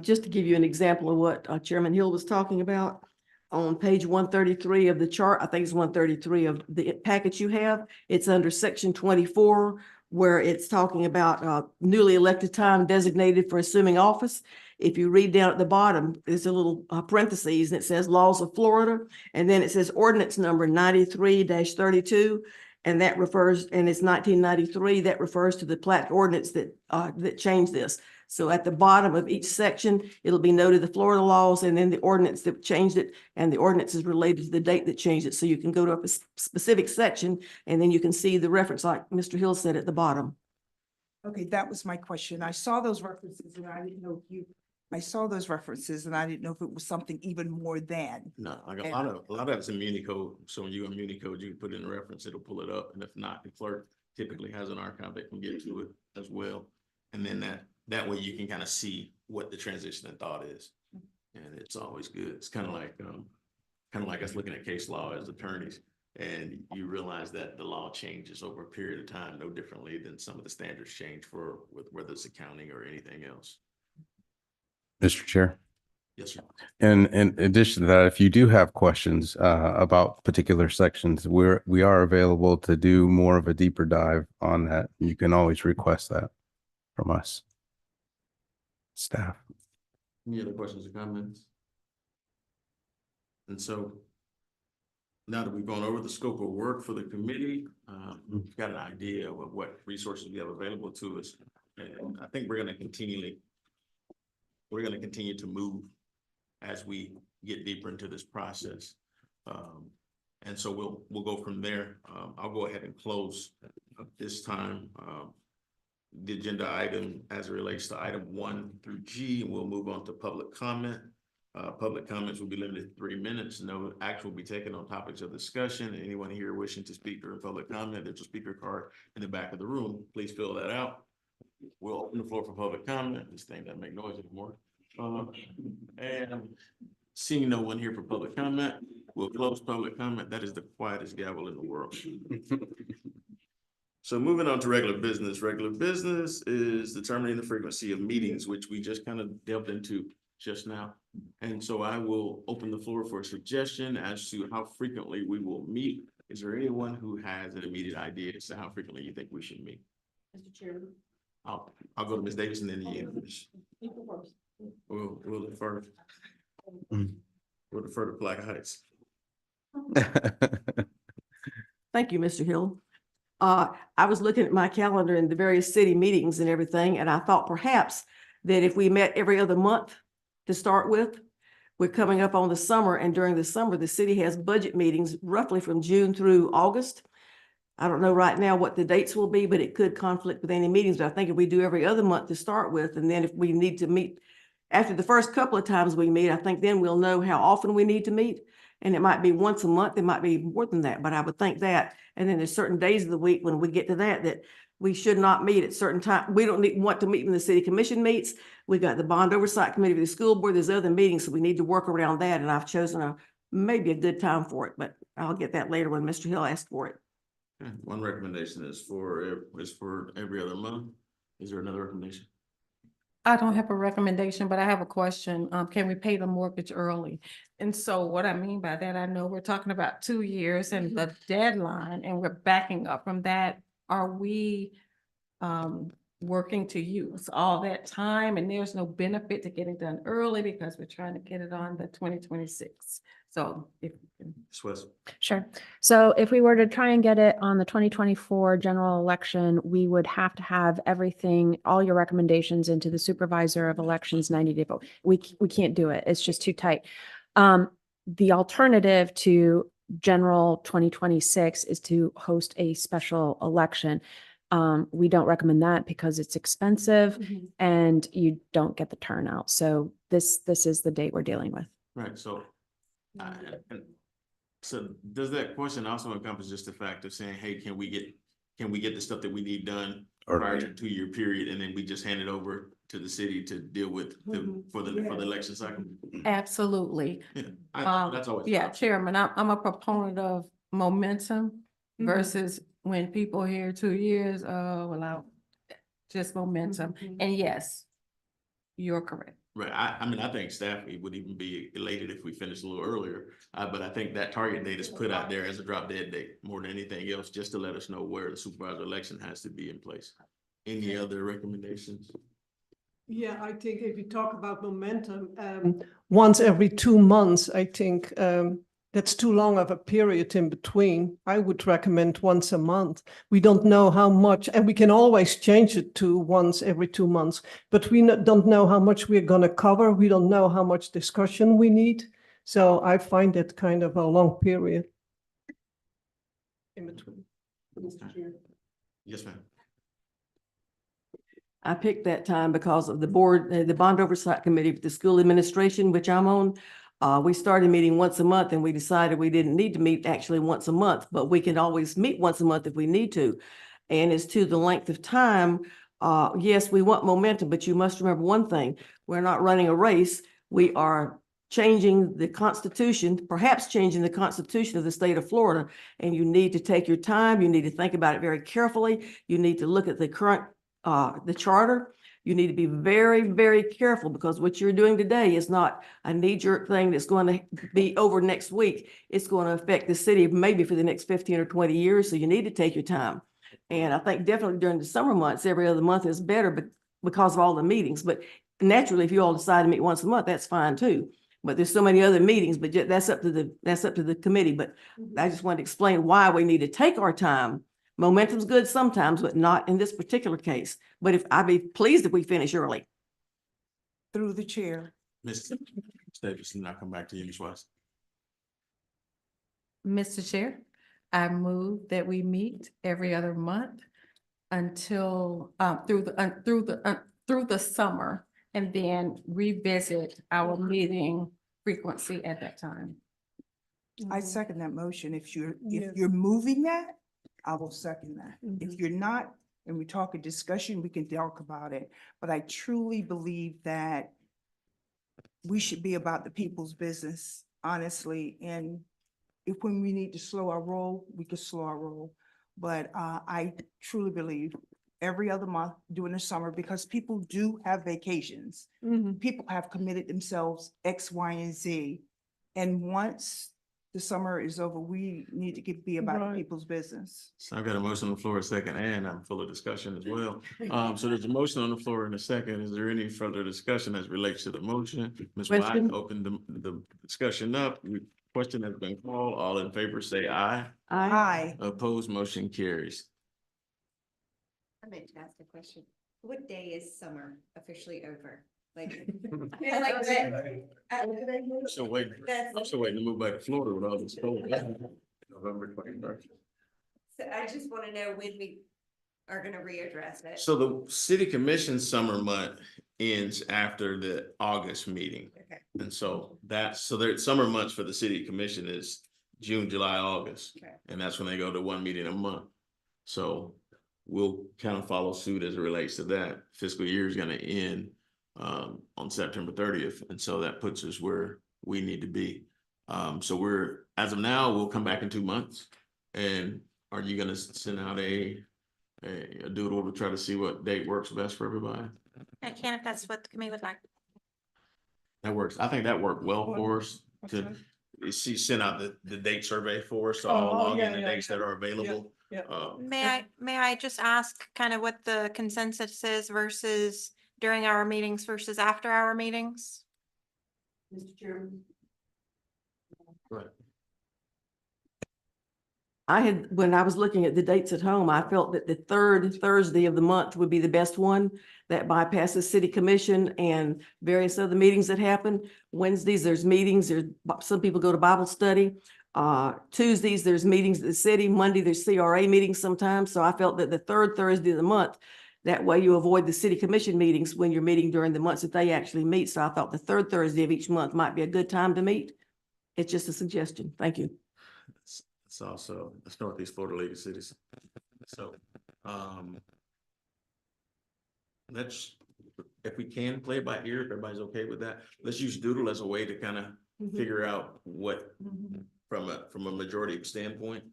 Just to give you an example of what Chairman Hill was talking about, on page 133 of the chart, I think it's 133 of the package you have, it's under section 24, where it's talking about newly elected time designated for assuming office. If you read down at the bottom, there's a little parentheses and it says laws of Florida. And then it says ordinance number 93-32. And that refers, and it's 1993, that refers to the Palatka ordinance that changed this. So at the bottom of each section, it'll be noted the Florida laws and then the ordinance that changed it, and the ordinance is related to the date that changed it. So you can go to a specific section and then you can see the reference like Mr. Hill said at the bottom. Okay, that was my question. I saw those references and I didn't know if it was something even more than. No, like a lot of it's in Municode. So when you go in Municode, you can put in a reference, it'll pull it up. And if not, the clerk typically has an archive that can get to it as well. And then that way you can kind of see what the transition in thought is. And it's always good. It's kind of like us looking at case law as attorneys. And you realize that the law changes over a period of time, no differently than some of the standards change with whether it's accounting or anything else. Mr. Chair. Yes, sir. And in addition to that, if you do have questions about particular sections, we are available to do more of a deeper dive on that. You can always request that from us. Staff. Any other questions or comments? And so now that we've gone over the scope of work for the committee, we've got an idea of what resources we have available to us. And I think we're going to continue to move as we get deeper into this process. And so we'll go from there. I'll go ahead and close this time the agenda item as it relates to item 1 through G, and we'll move on to public comment. Public comments will be limited to 3 minutes. No action will be taken on topics of discussion. Anyone here wishing to speak during public comment, there's a speaker card in the back of the room. Please fill that out. We'll open the floor for public comment. This thing doesn't make noise anymore. And seeing no one here for public comment, we'll close public comment. That is the quietest gavel in the world. So moving on to regular business. Regular business is determining the frequency of meetings, which we just kind of delved into just now. And so I will open the floor for a suggestion as to how frequently we will meet. Is there anyone who has an immediate idea as to how frequently you think we should meet? Mr. Chairman. I'll go to Ms. Davis and then you. We'll defer. We'll defer to Black Heights. Thank you, Mr. Hill. I was looking at my calendar and the various city meetings and everything, and I thought perhaps that if we met every other month to start with, we're coming up on the summer, and during the summer, the city has budget meetings roughly from June through August. I don't know right now what the dates will be, but it could conflict with any meetings, but I think if we do every other month to start with, and then if we need to meet after the first couple of times we meet, I think then we'll know how often we need to meet. And it might be once a month, it might be more than that, but I would think that. And then there's certain days of the week when we get to that we should not meet at certain time. We don't want to meet when the city commission meets. We got the bond oversight committee of the school board. There's other meetings, so we need to work around that. And I've chosen maybe a good time for it, but I'll get that later when Mr. Hill asks for it. Okay. One recommendation is for every other month. Is there another recommendation? I don't have a recommendation, but I have a question. Can we pay the mortgage early? And so what I mean by that, I know we're talking about 2 years and the deadline, and we're backing up from that. Are we working to use all that time, and there's no benefit to getting done early because we're trying to get it on the 2026? So if you can. Swess. Sure. So if we were to try and get it on the 2024 general election, we would have to have everything, all your recommendations into the supervisor of elections 90-day vote. We can't do it. It's just too tight. The alternative to general 2026 is to host a special election. We don't recommend that because it's expensive and you don't get the turnout. So this is the date we're dealing with. Right. So, so does that question also encompass just the fact of saying, hey, can we get the stuff that we need done prior to 2-year period, and then we just hand it over to the city to deal with for the election cycle? Absolutely. Yeah, that's always. Yeah, Chairman, I'm a proponent of momentum versus when people hear 2 years, just momentum. And yes, you're correct. Right. I mean, I think staff would even be elated if we finished a little earlier. But I think that target date is put out there as a drop dead date more than anything else, just to let us know where the supervisor election has to be in place. Any other recommendations? Yeah, I think if you talk about momentum, once every 2 months, I think that's too long of a period in between. I would recommend once a month. We don't know how much, and we can always change it to once every 2 months, but we don't know how much we're going to cover. We don't know how much discussion we need. So I find it kind of a long period in between. Yes, ma'am. I picked that time because of the board, the bond oversight committee with the school administration, which I'm on. We started meeting once a month, and we decided we didn't need to meet actually once a month, but we can always meet once a month if we need to. And as to the length of time, yes, we want momentum, but you must remember one thing. We're not running a race. We are changing the Constitution, perhaps changing the Constitution of the state of Florida. And you need to take your time. You need to think about it very carefully. You need to look at the current, the charter. You need to be very, very careful because what you're doing today is not a knee-jerk thing that's going to be over next week. It's going to affect the city maybe for the next 15 or 20 years. So you need to take your time. And I think definitely during the summer months, every other month is better, but because of all the meetings. But naturally, if you all decide to meet once a month, that's fine too. But there's so many other meetings, but that's up to the committee. But I just wanted to explain why we need to take our time. Momentum's good sometimes, but not in this particular case. But I'd be pleased if we finish early. Through the chair. Ms. Davidson, I'll come back to you, Ms. West. Mr. Chair, I move that we meet every other month until, through the summer, and then revisit our meeting frequency at that time. I second that motion. If you're moving that, I will second that. If you're not, and we talk a discussion, we can talk about it. But I truly believe that we should be about the people's business, honestly. And if when we need to slow our roll, we can slow our roll. But I truly believe every other month during the summer, because people do have vacations. People have committed themselves X, Y, and Z. And once the summer is over, we need to be about people's business. So I've got a motion on the floor, a second, and I'm full of discussion as well. So there's a motion on the floor in a second. Is there any further discussion as relates to the motion? Ms. White, Question? open the discussion up. Question has been called. All in favor, say aye. Aye. Opposed, motion carries. I meant to ask a question. What day is summer officially over? Like. So wait, I'm still waiting to move back to Florida with all this cold. November 21st. So I just want to know when we are gonna readdress it. So the city commission summer month ends after the August meeting. Okay. And so their summer months for the city commission is June, July, August. Okay. And that's when they go to one meeting a month. So we'll kind of follow suit as it relates to that. Fiscal year is gonna end on September 30th. And so that puts us where we need to be. So as of now, we'll come back in 2 months. And are you gonna send out a doodle to try to see what date works best for everybody? I can if that's what the committee would like. That works. I think that worked well for us she sent out the date survey for us, so all log in the dates that are available. May I just ask kind of what the consensus is versus during our meetings versus after our meetings? Mr. Chairman. Right. When I was looking at the dates at home, I felt that the third Thursday of the month would be the best one. That bypasses city commission and various other meetings that happen. Wednesdays, there's meetings, some people go to Bible study. Tuesdays, there's meetings at the city. Monday, there's CRA meetings sometimes. So I felt that the third Thursday of the month, that way you avoid the city commission meetings when you're meeting during the months that they actually meet. So I thought the third Thursday of each month might be a good time to meet. It's just a suggestion. Thank you. It's also the Northeast Florida League of Cities. So, if we can play it by ear, if everybody's okay with that, let's use Doodle as a way to kind of figure out what, from a majority standpoint,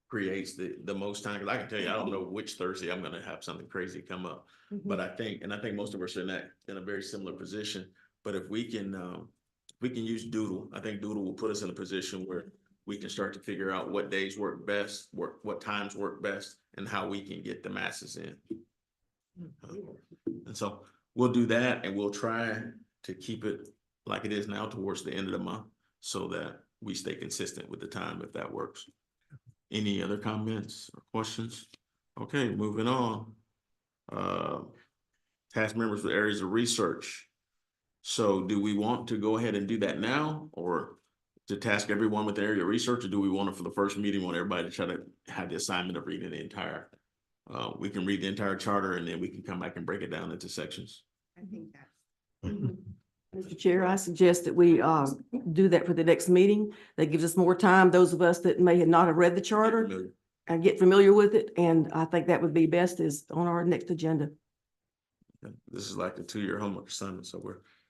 creates the most time. Cause I can tell you, I don't know which Thursday I'm gonna have something crazy come up. But I think most of us are in a very similar position. But if we can use Doodle, I think Doodle will put us in a position where we can start to figure out what days work best, what times work best, and how we can get the masses in. And so we'll do that, and we'll try to keep it like it is now towards the end of the month so that we stay consistent with the time, if that works. Any other comments or questions? Okay, moving on. Task members for areas of research. So do we want to go ahead and do that now, or to task everyone with area research, or do we want to, for the first meeting, want everybody to try to have the assignment of reading the entire, we can read the entire charter and then we can come back and break it down into sections. I think that's. Mr. Chair, I suggest that we do that for the next meeting. That gives us more time, those of us that may not have read the charter and get familiar with it. And I think that would be best is on our next agenda. This is like the 2-year homework assignment, so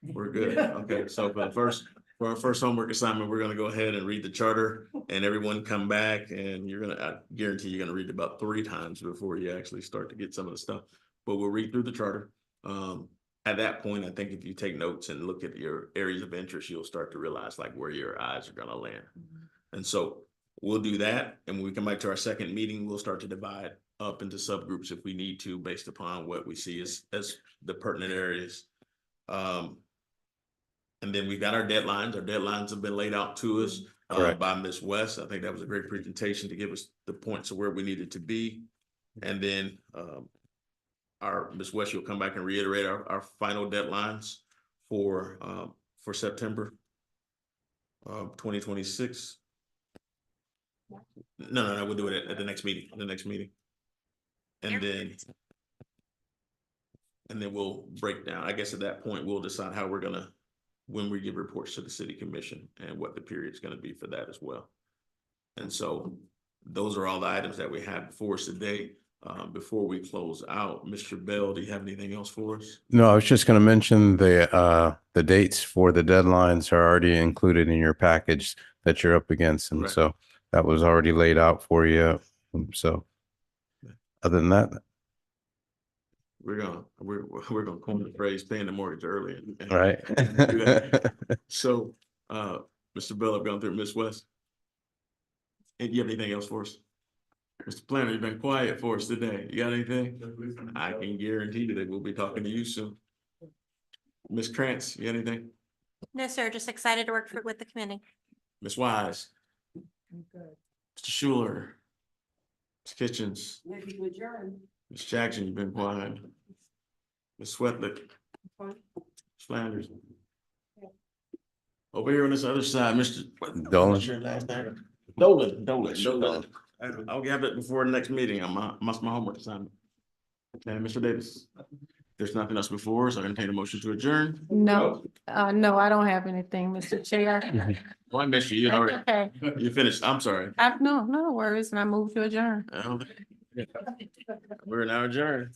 we're good. Okay, so for For our first homework assignment, we're gonna go ahead and read the charter and everyone come back and I guarantee you're gonna read it about 3 times before you actually start to get some of the stuff. But we'll read through the charter. At that point, I think if you take notes and look at your areas of interest, you'll start to realize like where your eyes are gonna land. And so we'll do that. And when we come back to our second meeting, we'll start to divide up into subgroups if we need to, based upon what we see as the pertinent areas. And then we've got our deadlines. Our deadlines have been laid out to us Correct. by Ms. West. I think that was a great presentation to give us the points of where we needed to be. And then our Ms. West, you'll come back and reiterate our final deadlines for September 2026. No, we'll do it at the next meeting, And then we'll break down. I guess at that point, we'll decide how we're gonna, when we give reports to the city commission and what the period's gonna be for that as well. And so those are all the items that we have before us today. Before we close out, Mr. Bell, do you have anything else for us? No, I was just going to mention the dates for the deadlines are already included in your package that you're up against. And Right. so that was already laid out for you. So other than that, We're gonna coin the phrase paying the mortgage early. and- right. do that. So, Mr. Bell, I've gone through Ms. West. And you have anything else for us? Mr. Planner, you've been quiet for us today. You got anything? I can guarantee you that we'll be talking to you soon. Ms. Krantz, you got anything? No, sir, just excited to work with the committee. Ms. Wise? Mr. Schuler? Ms. Kitchens? Ms. Jackson, you've been quiet. Ms. Swetlick? Ms. Flanders? Over here on this other side, Mr. Dolan. What's your last name? Dolan. I'll have it before the next meeting. That's my homework assignment. And Mr. Davis, there's nothing else before, so I can take a motion to adjourn. No, no, I don't have anything, Mr. Chair. Well, I missed you. You already, Okay, you finished. I'm sorry. no worries, and I move to adjourn. We're now adjourned.